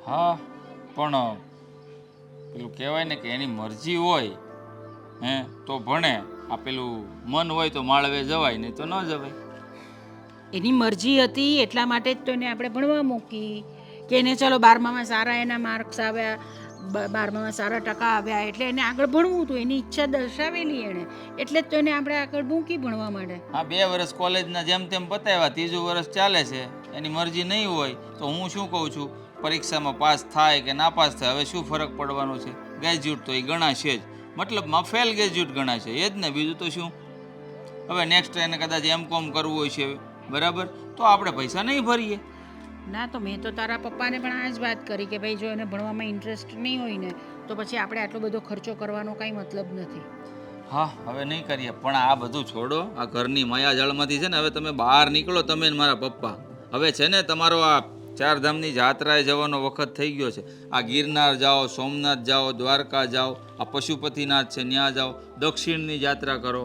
Speaker 6: હા પણ પેલું કહેવાય ને કે એની મરજી હોય તો ભણે. આ પેલું મન હોય તો માળવે જવાય, નહીં તો ન જવાય.
Speaker 3: એની મરજી હતી એટલા માટે જ તો એને આપણે ભણવા મૂકી કે એને ચલો 12મામાં સારા એના માર્ક્સ આવ્યા, 12મામાં સારા ટકા આવ્યા એટલે એને આગળ ભણવું હતું. એની ઈચ્છા દર્શાવેલી એણે, એટલે જ તો એને આપણે આગળ મૂકી ભણવા માટે.
Speaker 6: હા 2 વર્ષ કોલેજના જેમ તેમ પતાવ્યા, 3જું વર્ષ ચાલે છે. એની મરજી નહીં હોય તો હું શું કહું છું, પરીક્ષામાં પાસ થાય કે ના પાસ થાય હવે શું ફરક પડવાનો છે? ગ્રેજ્યુએટ તો એ ગણાશે જ, મતલબમાં ફેલ ગ્રેજ્યુએટ ગણાશે એ જ ને, બીજું તો શું. હવે નેક્સ્ટ એને કદાચ M.Com કરવું હોય છે, બરાબર, તો આપણે પૈસા નહીં ભરીએ.
Speaker 3: ના તો મેં તો તારા પપ્પાને પણ આ જ વાત કરી કે ભાઈ જો એને ભણવામાં ઇન્ટરેસ્ટ નહીં હોય ને તો પછી આપણે આટલો બધો ખર્ચો કરવાનો કાંઈ મતલબ નથી.
Speaker 6: હા હવે નહીં કરીએ. પણ આ બધું છોડો, આ ઘરની માયાજાળમાંથી છે ને હવે તમે બહાર નીકળો, તમે ને મારા પપ્પા. હવે છે ને તમારો આ 4 ધામની જાત્રાએ જવાનો વખત થઈ ગયો છે. આ ગિરનાર જાઓ, સોમનાથ જાઓ, દ્વારકા જાઓ, આ પશુપતિનાથ છે ત્યાં જાઓ, દક્ષિણની યાત્રા કરો.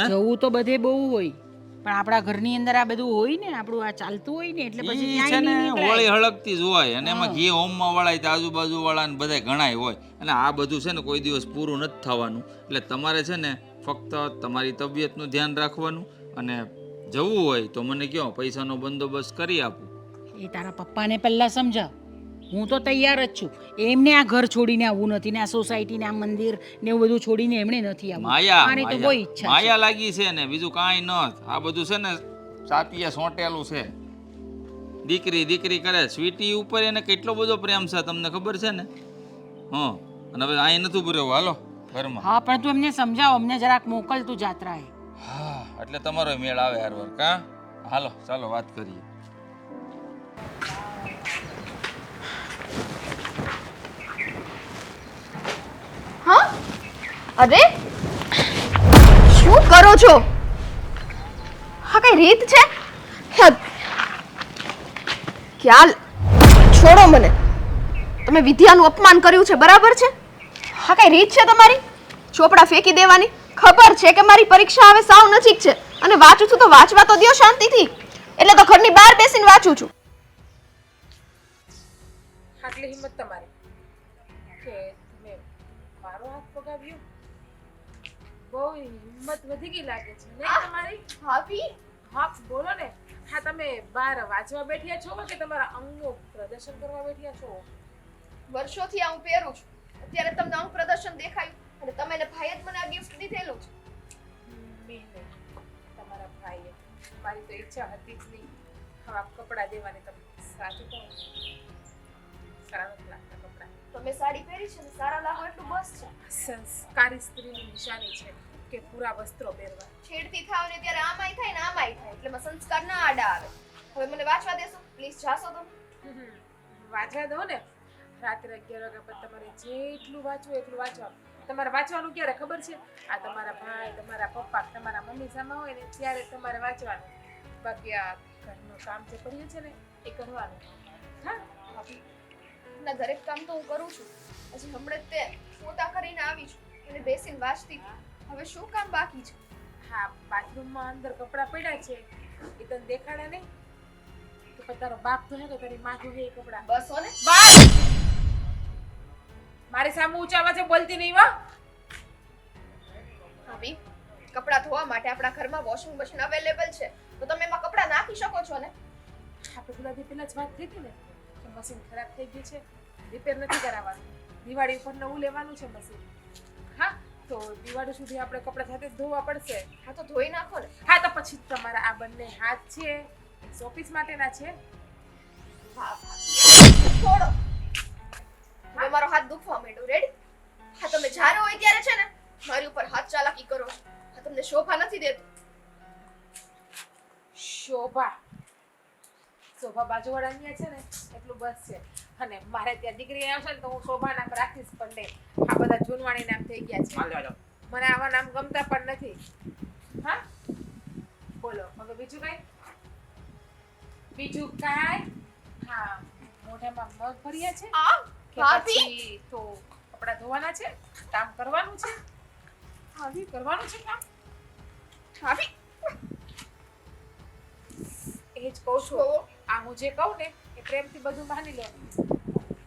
Speaker 3: જવું તો બધે બહુ હોય પણ આપણા ઘરની અંદર આ બધું હોય ને, આપણું આ ચાલતું હોય ને એટલે પછી
Speaker 6: ઈ છે ને હોળી હળગતી જ હોય. અને એમાં ઘી હોમમાં વળાય તો આજુબાજુ વાળા ને બધા ઘણાય હોય. અને આ બધું છે ને કોઈ દિવસ પૂરું નથી થવાનું. એટલે તમારે છે ને ફક્ત તમારી તબિયતનું ધ્યાન રાખવાનું. અને જવું હોય તો મને કહો, પૈસાનો બંદોબસ્ત કરી આપું.
Speaker 3: એ તારા પપ્પાને પહેલાં સમજાવ. હું તો તૈયાર જ છું. એમને આ ઘર છોડીને આવવું નથી ને આ સોસાયટી ને આ મંદિર ને એવું બધું છોડીને એમણે નથી આવવું. મારી તો બહુ ઈચ્છા છે.
Speaker 6: માયા લાગી છે ને, બીજું કાંઈ ન. આ બધું છે ને સાતીએ સોંટેલું છે. દીકરી દીકરી કરે. સ્વીટી ઉપર એને કેટલો બધો પ્રેમ છે તમને ખબર છે ને? અને હવે અહીં નથી ઉભું રહેવું, હાલો ઘરમાં.
Speaker 3: હા પણ તું એમને સમજાવ, અમને જરાક મોકલ તું જાત્રાએ.
Speaker 6: હા એટલે તમારો મેળ આવે હારવાર કા? હાલો ચાલો વાત કરીએ.
Speaker 1: હા અરે શું કરો છો? હા કઈ રીત છે? ખ્યાલ છોડો મને. તમે વિદ્યાનું અપમાન કર્યું છે, બરાબર છે? હા કઈ રીત છે તમારી ચોપડા ફેંકી દેવાની? ખબર છે કે મારી પરીક્ષા હવે સાવ નજીક છે અને વાંચું છું તો વાંચવા તો દ્યો શાંતિથી. એટલે તો ઘરની બહાર બેસીને વાંચું છું.
Speaker 2: આટલી હિંમત તમારી કે તમે મારો હાથ પગાવ્યો? બહુ હિંમત વધી ગઈ લાગે છે ને તમારી.
Speaker 1: ભાભી
Speaker 2: હા બોલો ને. હા તમે બહાર વાંચવા બેઠ્યા છો કે તમારા અંગનું પ્રદર્શન કરવા બેઠ્યા છો?
Speaker 1: વર્ષોથી આ હું પહેરું છું, અત્યારે તમને અંગ પ્રદર્શન દેખાયું અને તમે ને ભાઈએ જ મને આ ગિફ્ટ દીધેલું છે.
Speaker 2: મેં નહીં, તમારા ભાઈએ. મારી તો ઈચ્છા હતી જ નહીં હવે કપડાં દેવાની. તમે સાચું કહો, સારા નથી લાગતા કપડાં.
Speaker 1: તમે સાડી પહેરી છે ને સારા લાગો એટલું બસ છે.
Speaker 2: સંસ્કારી સ્ત્રીની નિશાની છે કે પૂરા વસ્ત્રો પહેરવા.
Speaker 1: છેડતી થાવ ને ત્યારે આમાંય થાય ને આમાંય થાય એટલે માં સંસ્કાર ના આડા આવે. હવે મને વાંચવા દેશો પ્લીઝ? જાશો તમે?
Speaker 2: વાંચવા દો ને. રાત્રે 11 વાગ્યા પછી તમારે જેટલું વાંચવું એટલું વાંચવા. તમારે વાંચવાનું ક્યારે ખબર છે? આ તમારા ભાઈ, તમારા પપ્પા, તમારા મમ્મી સામે હોય ને ત્યારે તમારે વાંચવાનું. બાકી આ ઘરનું કામ જે કર્યું છે ને એ કરવાનું. હા
Speaker 1: ભાભી ના દરેક કામ તો હું કરું છું. હજી હમણાં જ તે પોતા કરીને આવી છું અને બેસીને વાંચતી હતી. હવે શું કામ બાકી છે?
Speaker 2: હા બાથરૂમમાં અંદર કપડાં પડ્યા છે એ તને દેખાડ્યા નહીં? તો પછી તારો બાપ તો હે કે તારી માં તો હે એ કપડાં.
Speaker 1: બસ હો ને.
Speaker 2: બસ મારી સામે ઊંચા અવાજે બોલતી નહીં હો.
Speaker 1: ભાભી કપડાં ધોવા માટે આપણા ઘરમાં વોશિંગ મશીન અવેલેબલ છે તો તમે એમાં કપડાં નાખી શકો છો ને.
Speaker 2: આપણે થોડા દી પહેલા જ વાત થઈ હતી ને કે મશીન ખરાબ થઈ ગયું છે, રિપેર નથી કરાવવાનું, દિવાળી ઉપર નવું લેવાનું છે મશીન. હા તો દિવાળી સુધી આપણે કપડાં સાથે જ ધોવા પડશે.
Speaker 1: હા તો ધોઈ નાખો ને.
Speaker 2: હા તો પછી તમારા આ બંને હાથ છે શોપીસ માટેના છે.
Speaker 1: હા ભાભી છોડો. હવે મારો હાથ દુખવા માંડ્યો. રેડી? હા તમે જ્યારે હોય ત્યારે છે ને મારી ઉપર હાથ ચાલાકી કરો છો. હા તમને શોભા નથી દેતું.
Speaker 2: શોભા બાજુવાળાની છે ને એટલું બસ છે. અને મારે ત્યાં દીકરી આવશે ને તો હું શોભા નામ રાખીશ પણ નહીં. આ બધા જૂનવાણી નામ થઈ ગયા છે. મને આવા નામ ગમતા પણ નથી. હા બોલો હવે બીજું કઈ? બીજું કાંઈ? હા મોઢામાં મગ ભર્યા છે
Speaker 1: આ
Speaker 2: કે
Speaker 1: ભાભી
Speaker 2: પછી તો કપડાં ધોવાના છે, કામ કરવાનું છે.
Speaker 1: ભાભી
Speaker 2: કરવાનું છે કામ.
Speaker 1: ભાભી
Speaker 2: એ જ કહું છું. આ હું જે કહું ને એ પ્રેમથી બધું માની લો.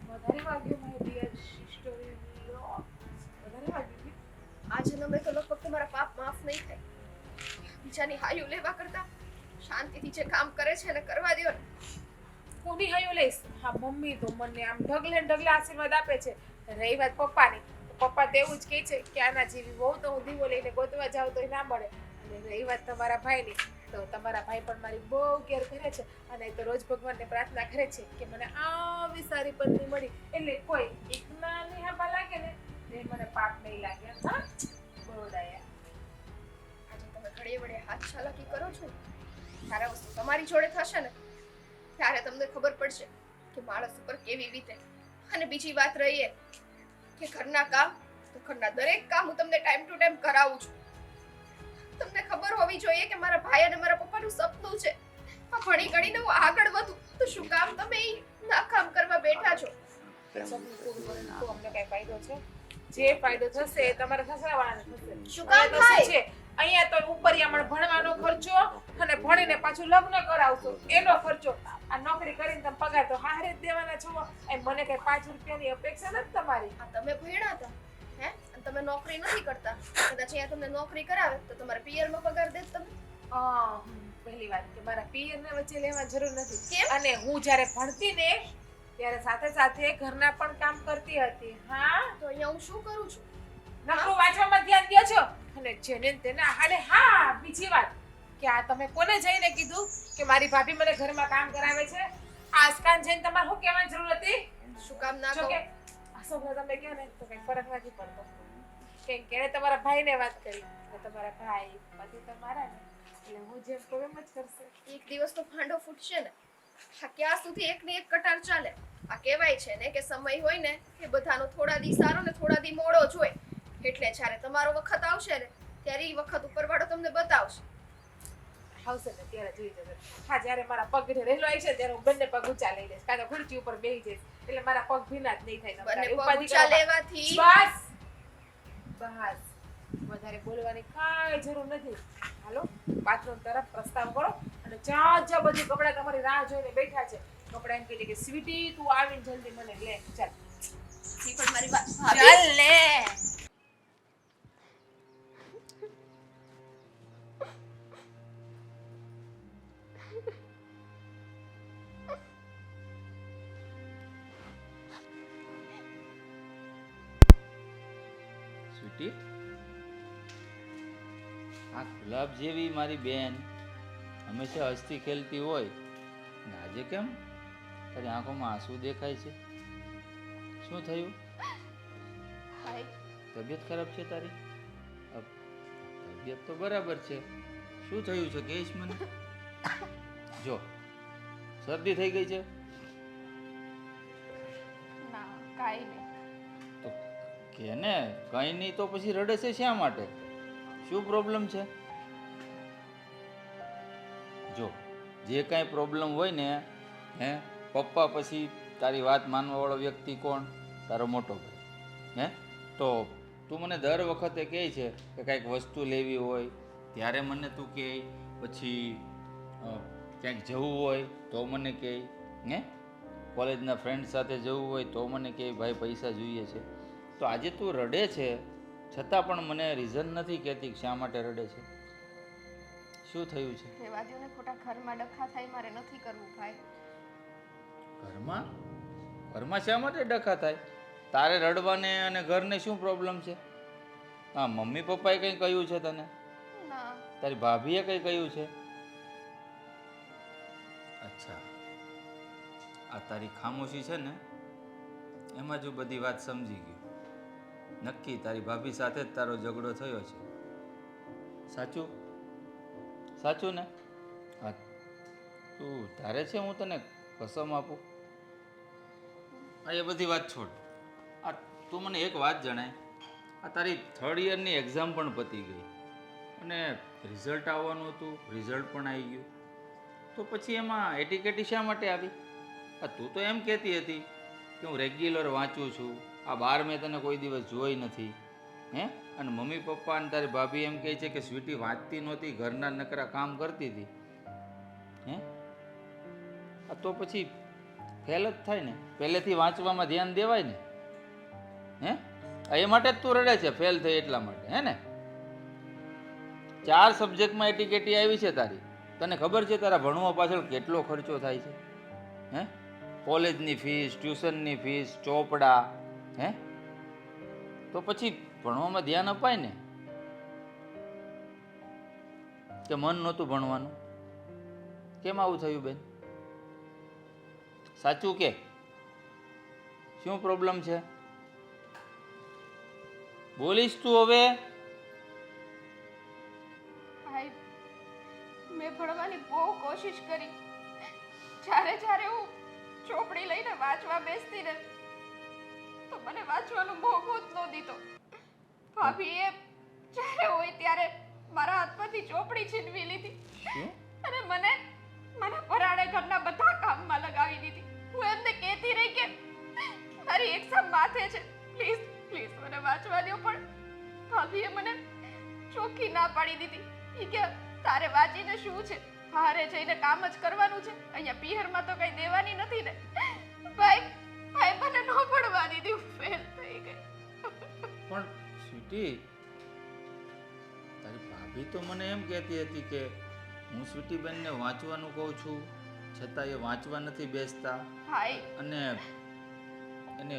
Speaker 2: વધારે વાગ્યું મારી ડિયર સિસ્ટર. વધારે વાગ્યું.
Speaker 1: આ જન્મે તો લગભગ તમારા પાપ માફ નહીં થાય. બીજાની હાયું લેવા કરતા શાંતિથી જે કામ કરે છે એને કરવા દ્યો ને.
Speaker 2: કોની હાયો લઈશ? હા મમ્મી તો મને આમ ઢગલે ને ઢગલે આશીર્વાદ આપે છે. રહી વાત પપ્પાની તો પપ્પા તો એવું જ કહે છે કે આના જેવી બહુ તો હું દીવો લઈને ગોતવા જાઉં તો ના મળે. અને રહી વાત તમારા ભાઈની તો તમારા ભાઈ પણ મારી બહુ કેર કરે છે અને તો રોજ ભગવાનને પ્રાર્થના કરે છે કે મને આવી સારી પત્ની મળી એટલે કોઈ એકના નિહાબા લાગે ને તે મને પાપ નહીં લાગે. હા બહુ દયા.
Speaker 1: આજે તમે ઘડીએ વડે હાથ ચાલાકી કરો છો ને, સારા વસ્તુ તમારી જોડે થશે ને ત્યારે તમને ખબર પડશે કે માણસ ઉપર કેવી રીતે. અને બીજી વાત રહી એ કે ઘરના કામ તો ઘરના દરેક કામ હું તમને ટાઈમ ટુ ટાઈમ કરાવું છું. તમને ખબર હોવી જોઈએ કે મારા ભાઈ અને મારા પપ્પાનું સપનું છે આ ભણી ગણીને હું આગળ વધું. તો શું કામ તમે ઈ ના કામ કરવા બેઠા છો?
Speaker 2: સપનું પૂરું કરે તો અમને કઈ ફાયદો છે? જે ફાયદો થશે એ તમારા સસરાવાળાને થશે.
Speaker 1: શું કામ
Speaker 2: અહીંયા તો શું
Speaker 1: થાય?
Speaker 2: છે? અહીંયા તો ઉપરિયામણ ભણવાનો ખર્ચો અને ભણીને પાછું લગ્ન કરાવશો એનો ખર્ચો. આ નોકરી કરીને તમે પગાર તો હારે જ દેવાના છો. એમ મને કઈ 5 રૂપિયાની અપેક્ષા નથી તમારી.
Speaker 1: આ તમે ભણ્યા હતા હે અને તમે નોકરી નથી કરતા. કદાચ અહીંયા તમને નોકરી કરાવે તો તમારા પિયરમાં પગાર દે તમે.
Speaker 2: પહેલી વાત કે મારા પિયરને વચ્ચે લેવા જરૂર નથી.
Speaker 1: કેમ?
Speaker 2: અને હું જ્યારે ભણતી ને ત્યારે સાથે સાથે ઘરના પણ કામ કરતી હતી. હા
Speaker 1: તો અહીંયા હું શું કરું છું?
Speaker 2: નકરું વાંચવામાં ધ્યાન દ્યો છો અને જેને તેને અને હા બીજી વાત કે આ તમે કોને જઈને કીધું કે મારી ભાભી મને ઘરમાં કામ કરાવે છે? આજકાલ જઈને તમારે શું કહેવાની જરૂર હતી?
Speaker 1: શું કામ ના
Speaker 2: જો
Speaker 1: કહું?
Speaker 2: કે વાસોમાં તમે કહો ને તો કઈ ફરક નથી પડતો કેમ કે એણે તમારા ભાઈને વાત કરી એટલે તમારા ભાઈ પતિ તમારા ને એટલે હું જેમ કહું એમ જ કરશે.
Speaker 1: એક દિવસ તો ભાંડો ફૂટશે ને. આ ક્યાં સુધી એક ને એક કટાર ચાલે? આ કહેવાય છે ને કે સમય હોય ને એ બધાનો થોડા દી સારો ને થોડા દી મોડો જ હોય. એટલે જ્યારે તમારો વખત આવશે ને ત્યારે એ વખત ઉપરવાળો તમને બતાવશે.
Speaker 2: આવશે ને ત્યારે જોઈ જશે. હા જ્યારે મારા પગ રહેલો આવી છે ત્યારે હું બંને પગ ઊંચા લઈ લઈશ કાં તો ખુરચી ઉપર બેસી જઈશ એટલે મારા પગ ભીના જ નહીં થાય.
Speaker 1: બંને
Speaker 2: તમારે
Speaker 1: પગ
Speaker 2: ઉપાધિ
Speaker 1: ઊંચા
Speaker 2: કરવા-
Speaker 1: લેવાથી
Speaker 2: બસ બસ વધારે બોલવાની કાંઈ જરૂર નથી. હાલો બાથરૂમ તરફ પ્રસ્તાવ કરો અને જા બધી કપડાં તમારી રાહ જોઈને બેઠા છે. કપડાં એમ કહી કે સ્વીટી તું આવીને જલ્દી મને લે ચાલ
Speaker 1: ઈ પણ મારી વાત ભાભી.
Speaker 2: ચાલ લે.
Speaker 6: સ્વીટી, આ ગુલાબ જેવી મારી બેન હંમેશા હસતી ખેલતી હોય ને આજે કેમ તારી આંખોમાં આંસુ દેખાય છે? શું થયું?
Speaker 1: ભાઈ
Speaker 6: તબિયત ખરાબ છે તારી? તબિયત તો બરાબર છે. શું થયું છે કહીશ મને? જો શરદી થઈ ગઈ છે
Speaker 1: ના કાઈ નહીં.
Speaker 6: તો કે ને કંઈ નહીં તો પછી રડે છે શા માટે? શું પ્રોબ્લેમ છે? જો જે કાંઈ પ્રોબ્લેમ હોય ને હે પપ્પા પછી તારી વાત માનવાવાળો વ્યક્તિ કોણ? તારો મોટો ભાઈ. હે તો તું મને દર વખતે કહે છે કે કાંઈક વસ્તુ લેવી હોય ત્યારે મને તું કહે, પછી ક્યાંક જવું હોય તો મને કહે, હે કોલેજના ફ્રેન્ડ સાથે જવું હોય તો મને કહે ભાઈ પૈસા જોઈએ છે. તો આજે તું રડે છે છતાં પણ મને રીઝન નથી કહેતી કે શા માટે રડે છે. શું થયું છે?
Speaker 1: રેવા દ્યો ને ખોટા ઘરમાં ડખા થાય મારે નથી કરવું ભાઈ.
Speaker 6: ઘરમાં ઘરમાં શા માટે ડખા થાય? તારે રડવાને અને ઘરને શું પ્રોબ્લેમ છે? હા મમ્મી પપ્પાએ કંઈ કહ્યું છે તને?
Speaker 1: ના
Speaker 6: તારી ભાભીએ કંઈ કહ્યું છે? અચ્છા, આ તારી ખામોશી છે ને એમાં જ હું બધી વાત સમજી ગયો. નક્કી તારી ભાભી સાથે જ તારો ઝઘડો થયો છે. સાચું સાચું ને? હા તું તારે છે હું તને કસમ આપું? હા એ બધી વાત છોડ. આ તું મને એક વાત જણાય, આ તારી 3rd યરની એક્ઝામ પણ પતી ગઈ અને રિઝલ્ટ આવવાનું હતું, રિઝલ્ટ પણ આવી ગયું, તો પછી એમાં એટીકેટી શા માટે આવી? આ તું તો એમ કહેતી હતી કે હું રેગ્યુલર વાંચું છું, આ બાર મેં તને કોઈ દિવસ જોઈ નથી. હે અને મમ્મી પપ્પા અને તારી ભાભી એમ કહે છે કે સ્વીટી વાંચતી નહોતી, ઘરના નકરા કામ કરતી હતી. હે આ તો પછી ફેલ જ થાય ને. પહેલેથી વાંચવામાં ધ્યાન દેવાય ને. હે એ માટે જ તું રડે છે, ફેલ થઈ એટલા માટે, હે ને? 4 સબ્જેક્ટમાં એટીકેટી આવી છે તારી. તને ખબર છે તારા ભણવા પાછળ કેટલો ખર્ચો થાય છે? હે કોલેજની ફીસ, ટ્યુશનની ફીસ, ચોપડા. હે તો પછી ભણવામાં ધ્યાન અપાય ને. કે મન નહોતું ભણવાનું? કેમ આવું થયું બેન? સાચું કે? શું પ્રોબ્લેમ છે? બોલીશ તું હવે?
Speaker 1: ભાઈ મેં ભણવાની બહુ કોશિશ કરી. જ્યારે હું ચોપડી લઈને વાંચવા બેસતી ને તો મને વાંચવાનો મોકો જ ન દીધો. ભાભીએ જ્યારે હોય ત્યારે મારા હાથમાંથી ચોપડી છીનવી લીધી
Speaker 6: શું?
Speaker 1: અને મને પરાણે ઘરના બધા કામમાં લગાવી દીધી. હું એમને કહેતી રહી કે મારી એક્ઝામ માથે છે, પ્લીઝ પ્લીઝ મને વાંચવા દો, પણ ભાભીએ મને ચોખ્ખી ના પાડી દીધી. ઈ કે તારે વાંચીને શું છે, બહારે જઈને કામ જ કરવાનું છે, અહીંયા પિયરમાં તો કઈ દેવાની નથી ને. ભાઈ મને ન ભણવા દીધી, હું ફેલ થઈ ગઈ.
Speaker 6: પણ સ્વીટી, તારી ભાભી તો મને એમ કહેતી હતી કે હું સ્વીટીબેનને વાંચવાનું કહું છું છતાં એ વાંચવા નથી બેસતા
Speaker 1: ભાઈ
Speaker 6: અને એને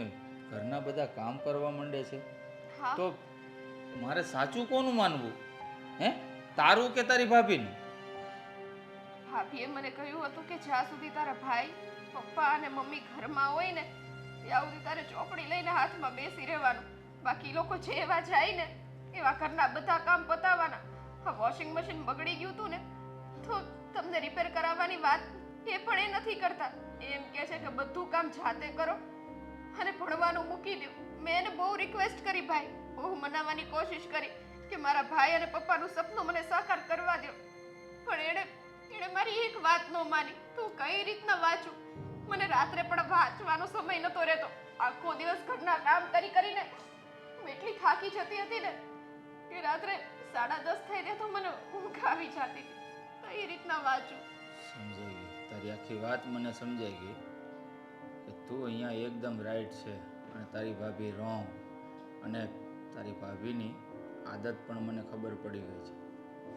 Speaker 6: ઘરના બધા કામ કરવા માંડે છે.
Speaker 1: હા
Speaker 6: તો મારે સાચું કોનું માનવું? હે તારું કે તારી ભાભીનું?
Speaker 1: ભાભીએ મને કહ્યું હતું કે જ્યાં સુધી તારા ભાઈ પપ્પા અને મમ્મી ઘરમાં હોય ને ત્યાં સુધી તારે ચોપડી લઈને હાથમાં બેસી રહેવાનું. બાકી ઈ લોકો જેવા જાય ને એવા ઘરના બધા કામ પતાવવાના. આ વોશિંગ મશીન બગડી ગયું હતું ને તો તમને રિપેર કરાવવાની વાત એ પણ એ નથી કરતા. એમ કહે છે કે બધું કામ જાતે કરો અને ભણવાનું મૂકી દો. મેં એને બહુ રિક્વેસ્ટ કરી ભાઈ, બહુ મનાવવાની કોશિશ કરી કે મારા ભાઈ અને પપ્પાનું સપનું મને સાકાર કરવા દો, પણ એણે મારી એક વાત ન માની. તો કઈ રીતના વાંચું? મને રાત્રે પણ વાંચવાનો સમય નતો રહેતો. આખો દિવસ ઘરના કામ કરીને હું એટલી થાકી જતી હતી ને કે રાત્રે 10:30 થઈ જાય તો મને ઊંઘ આવી જતી હતી. કઈ રીતના વાંચું?
Speaker 6: સમજાઈ ગઈ તારી આખી વાત મને સમજાઈ ગઈ કે તું અહીંયા એકદમ રાઈટ છે અને તારી ભાભી રોંગ. અને તારી ભાભીની આદત પણ મને ખબર પડી ગઈ છે.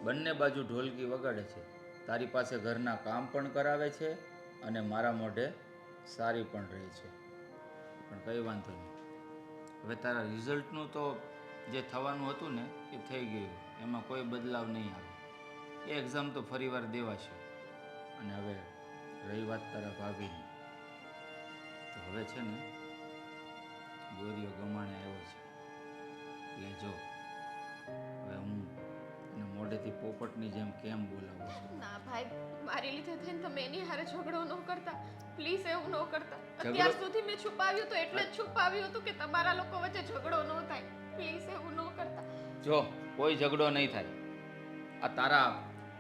Speaker 6: બંને બાજુ ઢોલકી વગાડે છે. તારી પાસે ઘરના કામ પણ કરાવે છે અને મારા મોઢે સારી પણ રહે છે. પણ કંઈ વાંધો નહીં, હવે તારા રિઝલ્ટનું તો જે થવાનું હતું ને એ થઈ ગયું. એમાં કોઈ બદલાવ નહીં આવે. એ એક્ઝામ તો ફરીવાર દેવાશે. અને હવે રહી વાત તારા ભાભીની, તો હવે છે ને ગોરીઓ ગમાણે આવ્યો છે. એટલે જો હવે હું એને મોઢેથી પોપટની જેમ કેમ બોલાવું છું?
Speaker 1: ના ભાઈ, મારી લીધે થઈને તમે એની હારે ઝઘડો ન કરતા પ્લીઝ. એવું ન કરતા.
Speaker 6: ઝઘડો-
Speaker 1: અત્યાર સુધી મેં છુપાવ્યું તો એટલે જ છુપાવ્યું હતું કે તમારા લોકો વચ્ચે ઝઘડો ન થાય. પ્લીઝ એવું ન કરતા.
Speaker 6: જો કોઈ ઝઘડો નહીં થાય. આ તારા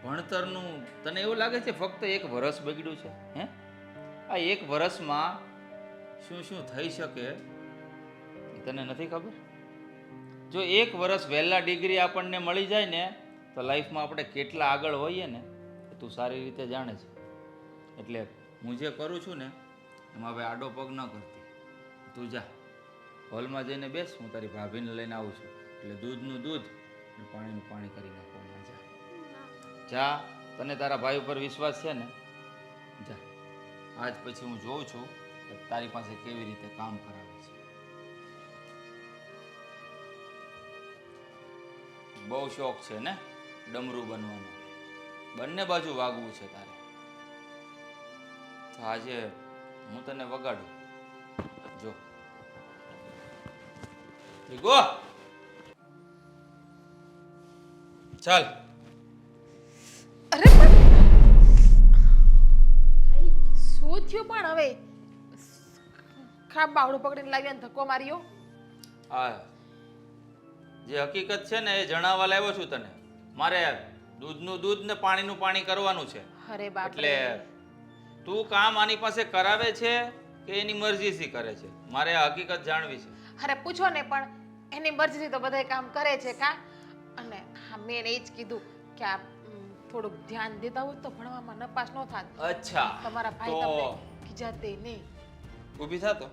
Speaker 6: ભણતરનું તને એવું લાગે છે ફક્ત 1 વર્ષ બગડ્યું છે? હે, આ 1 વર્ષમાં શું શું થઈ શકે એ તને નથી ખબર? જો 1 વર્ષ વહેલા ડિગ્રી આપણને મળી જાય ને તો લાઈફમાં આપણે કેટલા આગળ હોઈએ ને એ તું સારી રીતે જાણે છે. એટલે હું જે કરું છું ને એમાં હવે આડો પગ ન કરતી. તું જા હોલમાં જઈને બેસ, હું તારી ભાભીને લઈને આવું છું. એટલે દૂધનું દૂધ અને પાણીનું પાણી કરી નાખવામાં જા. જા, તને તારા ભાઈ ઉપર વિશ્વાસ છે ને? જા. આજ પછી હું જોઉં છું કે તારી પાસે કેવી રીતે કામ કરાવે છે. બહુ શોખ છે ને ડમરું બનવાનો. બંને બાજુ વાગવું છે તારે. તો આજે હું તને વગાડું. જો ગો ચાલ.
Speaker 2: અરે પણ ભાઈ શું થયું? પણ હવે ખરાબ બાવડું પકડીને લાવ્યા ને ધક્કો માર્યો.
Speaker 6: આ જે હકીકત છે ને એ જણાવવા લાવ્યો છું તને. મારે દૂધનું દૂધ ને પાણીનું પાણી કરવાનું છે.
Speaker 2: અરે બાપ
Speaker 6: એટલે તું કામ આની પાસે કરાવે છે કે એની મરજીથી કરે છે? મારે આ હકીકત જાણવી છે.
Speaker 2: અરે પૂછો ને, પણ એની મરજીથી તો બધાય કામ કરે છે કા. અને હા, મેં એ જ કીધું કે આ થોડુંક ધ્યાન દેતા હોત તો ભણવામાં નપાસ ન થાત.
Speaker 6: અચ્છા,
Speaker 2: તમારા ભાઈ
Speaker 6: તો
Speaker 2: તમને ખીજાતે નહીં.
Speaker 6: ઊભી થા તો.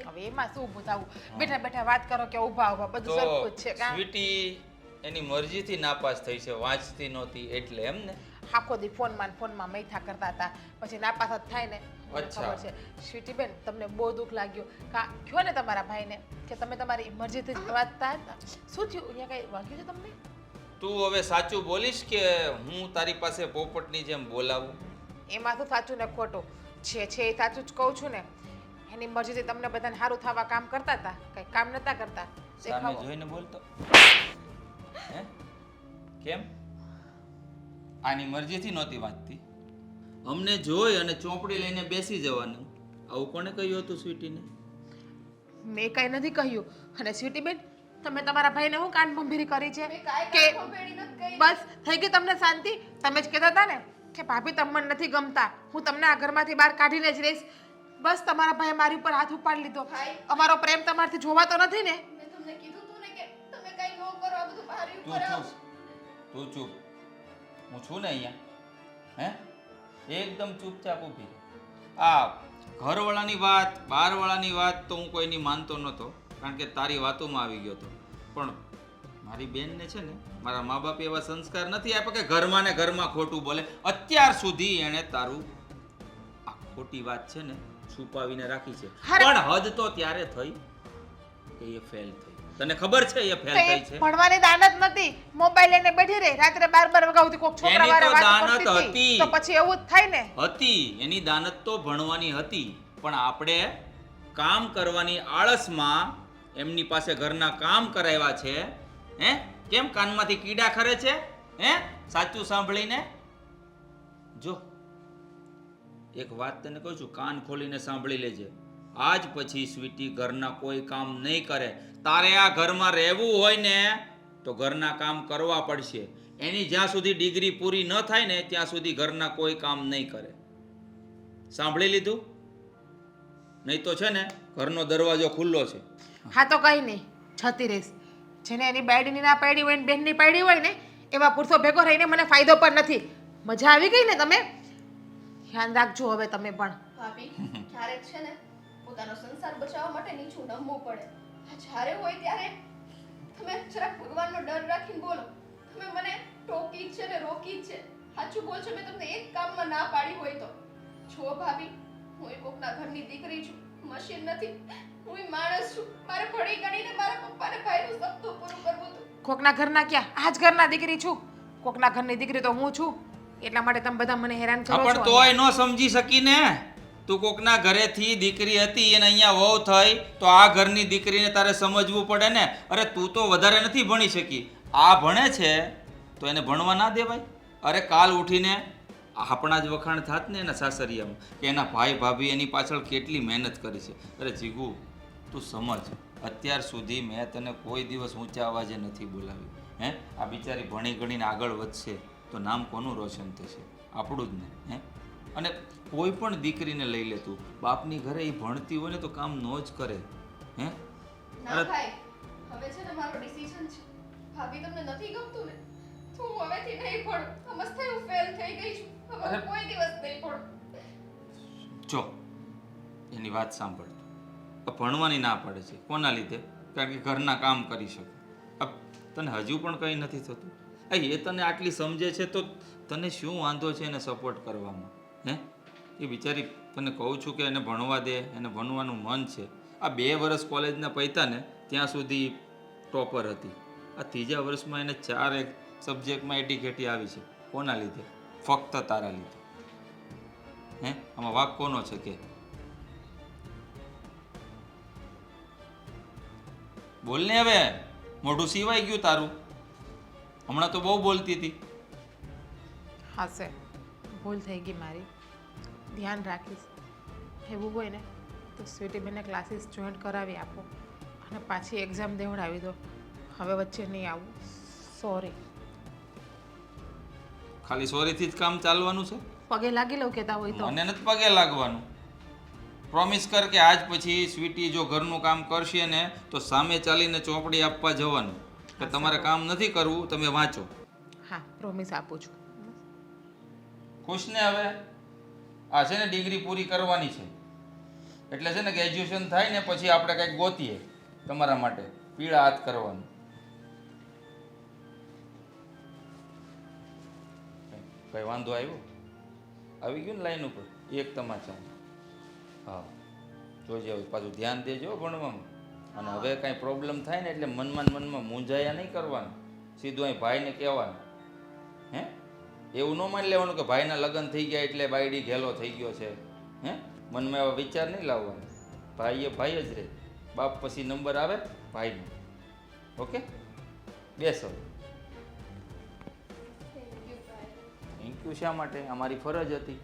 Speaker 2: હવે એમાં શું ઊભું થવું? બેઠા બેઠા વાત કરો કે ઊભા ઊભા બધું
Speaker 6: તો
Speaker 2: સરખું જ છે કા.
Speaker 6: સ્વીટી એની મરજીથી નાપાસ થઈ છે, વાંચતી નહોતી એટલે. એમ ને?
Speaker 2: આખો દી ફોનમાં મૈથા કરતા હતા, પછી નાપાસ જ થાય ને. મને
Speaker 6: અચ્છા.
Speaker 2: ખબર છે સ્વીટી બેન, તમને બહુ દુઃખ લાગ્યું કા. કયો ને તમારા ભાઈને કે તમે તમારી મરજીથી જ વાંચતા હતા. શું થયું? અહીંયા કઈ વાગ્યું છે તમને?
Speaker 6: તું હવે સાચું બોલીશ કે હું તારી પાસે પોપટની જેમ બોલાવું?
Speaker 2: એમાં શું સાચું ને ખોટું છે? એ સાચું જ કહું છું ને. એની મરજીથી તમને બધાને સારું થવા કામ કરતા હતા, કઈ કામ નતા કરતા.
Speaker 6: સામે
Speaker 2: દેખાવો.
Speaker 6: જોઈને બોલતો. હે? કેમ? આની મરજીથી નહોતી વાંચતી. અમને જોઈ અને ચોપડી લઈને બેસી જવાનું. આવું કોને કહ્યું હતું સ્વીટીને?
Speaker 2: મેં કઈ નથી કહ્યું. અને સ્વીટી બેન, તમે તમારા ભાઈને હું કાન ભંભીરી કરી છે કે બસ થઈ ગઈ તમને શાંતિ? તમે જ કહેતા હતા ને કે ભાભી તમને નથી ગમતા, હું તમને આ ઘરમાંથી બહાર કાઢીને જ રહીશ. બસ તમારા ભાઈએ મારી ઉપર હાથ ઉપાડી લીધો. અમારો પ્રેમ તમારાથી જોવાતો નથી ને.
Speaker 1: મેં તમને કીધું તું ને કે તમે કઈ ન કરો, આ બધું ભારી
Speaker 6: તું
Speaker 1: ઉપર
Speaker 6: ચૂપ, તું ચૂપ. હું છું ને અહીંયા. હે? એકદમ ચૂપચાપ ઊભી રહે. આ ઘરવાળાની વાત, બહારવાળાની વાત તો હું કોઈની માનતો નહોતો, કારણ કે તારી વાતોમાં આવી ગયો હતો. પણ મારી બેનને છે ને મારા મા બાપે એવા સંસ્કાર નથી આપ્યા કે ઘરમાં ને ઘરમાં ખોટું બોલે. અત્યાર સુધી એણે તારું આ ખોટી વાત છે ને છુપાવીને રાખી છે. પણ હદ તો ત્યારે થઈ કે એ ફેલ થઈ. તને ખબર છે એ ફેલ થઈ છે?
Speaker 2: ભણવાની દાનત નથી. મોબાઈલ લઈને બેઠી રહી, રાત્રે 12 વાગ્યા કોક છોકરા વાળા વાત
Speaker 6: દાનત
Speaker 2: કરતી
Speaker 6: હતી.
Speaker 2: હતી. તો પછી એવું જ થાય ને.
Speaker 6: હતી એની દાનત તો ભણવાની હતી, પણ આપણે કામ કરવાની આળસમાં એમની પાસે ઘરના કામ કરાવ્યા છે. હે કેમ કાનમાંથી કીડા ખરે છે? હે સાચું સાંભળીને જો એક વાત તને કહું છું, કાન ખોલીને સાંભળી લેજે. આજ પછી સ્વીટી ઘરના કોઈ કામ નહીં કરે. તારે આ ઘરમાં રહેવું હોય ને તો ઘરના કામ કરવા પડશે. એની જ્યાં સુધી ડિગ્રી પૂરી ન થાય ને ત્યાં સુધી ઘરના કોઈ કામ નહીં કરે. સાંભળી લીધું? નહીં તો છે ને ઘરનો દરવાજો ખુલ્લો છે.
Speaker 2: હા તો કઈ નહીં, જતી રહીશ. જેને એની બાયડીની ના પાડી હોય ને બહેનની પાડી હોય ને એવા પુરુષો ભેગો રહીને મને ફાયદો પણ નથી. મજા આવી ગઈ ને? તમે ધ્યાન રાખજો હવે તમે પણ.
Speaker 1: ભાભી ક્યારેક છે ને પોતાનો સંસાર બચાવવા માટે નીચું નમવું પડે. આ જ્યારે હોય ત્યારે તમે જરાક ભગવાનનો ડર રાખીને બોલો. તમે મને ટોકી જ છે ને રોકી જ છે. સાચું બોલશો, મેં તમને એક કામમાં ના પાડી હોય તો. જો ભાભી, હું એ કોકના ઘરની દીકરી છું, મશીન નથી. હું એ માણસ છું. મારે ભણી ગણીને મારા પપ્પાને ભાઈનું સપનું પૂરું કરવું હતું.
Speaker 2: કોકના ઘરના ક્યાં? આ જ ઘરના દીકરી છું. કોકના ઘરની દીકરી તો હું છું. એટલા માટે તમે બધા મને હેરાન કરો
Speaker 6: પણ
Speaker 2: છો.
Speaker 6: તોય ન સમજી શકી ને. તું કોકના ઘરેથી દીકરી હતી અને અહીંયા વહુ થઈ તો આ ઘરની દીકરીને તારે સમજવું પડે ને. અરે તું તો વધારે નથી ભણી શકી, આ ભણે છે તો એને ભણવા ના દેવાય? અરે કાલ ઉઠીને આપણા જ વખાણ થાત ને એના સાસરિયામાં કે એના ભાઈ ભાભી એની પાછળ કેટલી મહેનત કરી છે. અરે જીગુ તું સમજ, અત્યાર સુધી મેં તને કોઈ દિવસ ઊંચા અવાજે નથી બોલાવી. હે આ બિચારી ભણી ગણીને આગળ વધશે તો નામ કોનું રોશન થશે? આપણું જ ને. હે અને કોઈ પણ દીકરીને લઈ લે તું, બાપની ઘરે એ ભણતી હોય ને તો કામ ન જ કરે. હે
Speaker 1: ના ભાઈ, હવે છે ને મારો ડિસિઝન છે. ભાભી તમને નથી ગમતું ને તો હું હવેથી નહીં ભણું. સમજતે હું ફેલ થઈ ગઈ છું. હવે હું કોઈ દિવસ નહીં ભણું.
Speaker 6: જો એની વાત સાંભળ. ભણવાની ના પડે છે કોના લીધે? કારણ કે ઘરના કામ કરી શકે. તને હજુ પણ કંઈ નથી થતું? એ તને આટલી સમજે છે તો તને શું વાંધો છે એને સપોર્ટ કરવામાં? હે એ બિચારી તને કહું છું કે એને ભણવા દે, એને ભણવાનું મન છે. આ 2 વર્ષ કોલેજના પૈતા ને ત્યાં સુધી ટોપર હતી. આ 3જા વર્ષમાં એને 4 સબ્જેક્ટમાં એટીકેટી આવી છે. કોના લીધે? ફક્ત તારા લીધે. હે આમાં વાક કોનો છે કે? બોલ ને હવે, મોઢું સીવાઈ ગયું તારું. હમણાં તો બહુ બોલતી હતી.
Speaker 2: હાશે, ભૂલ થઈ ગઈ મારી. ધ્યાન રાખીશ. એવું હોય ને તો સ્વીટી બેને ક્લાસીસ જોઈન્ટ કરાવી આપો અને પાછી એક્ઝામ દેવડાવી દો. હવે વચ્ચે નહીં આવું. સોરી.
Speaker 6: ખાલી સોરીથી જ કામ ચાલવાનું છે?
Speaker 2: પગે લાગી લઉં કહેતા હોય તો.
Speaker 6: મને નથી પગે લાગવાનું. પ્રોમિસ કર કે આજ પછી સ્વીટી જો ઘરનું કામ કરશે ને તો સામે ચાલીને ચોપડી આપવા જવાનું કે તમારે કામ નથી કરવું, તમે વાંચો.
Speaker 2: હા, પ્રોમિસ આપું છું.
Speaker 6: ખુશ ને? હવે આ છે ને ડિગ્રી પૂરી કરવાની છે એટલે છે ને ગ્રેજ્યુએશન થાય ને પછી આપણે કંઈક ગોતીએ તમારા માટે પીળા હાથ કરવાનું. કઈ વાંધો આવ્યો? આવી ગયું ને લાઈન ઉપર એક તમાચા. હા જોજે, હવે પાછું ધ્યાન દેજો ભણવામાં. અને હવે કાંઈ પ્રોબ્લેમ થાય ને એટલે મનમાં મૂંઝાયા નહીં કરવાનું. સીધું અહીં ભાઈને કહેવાનું. હે એવું ન માની લેવાનું કે ભાઈના લગ્ન થઈ ગયા એટલે બાયડી ઘેલો થઈ ગયો છે. હે મનમાં એવા વિચાર નહીં લાવવાનો. ભાઈ એ ભાઈ જ રહે. બાપ પછી નંબર આવે ભાઈનો. ઓકે બેસ હવે. Thank you. શા માટે? અમારી ફરજ હતી.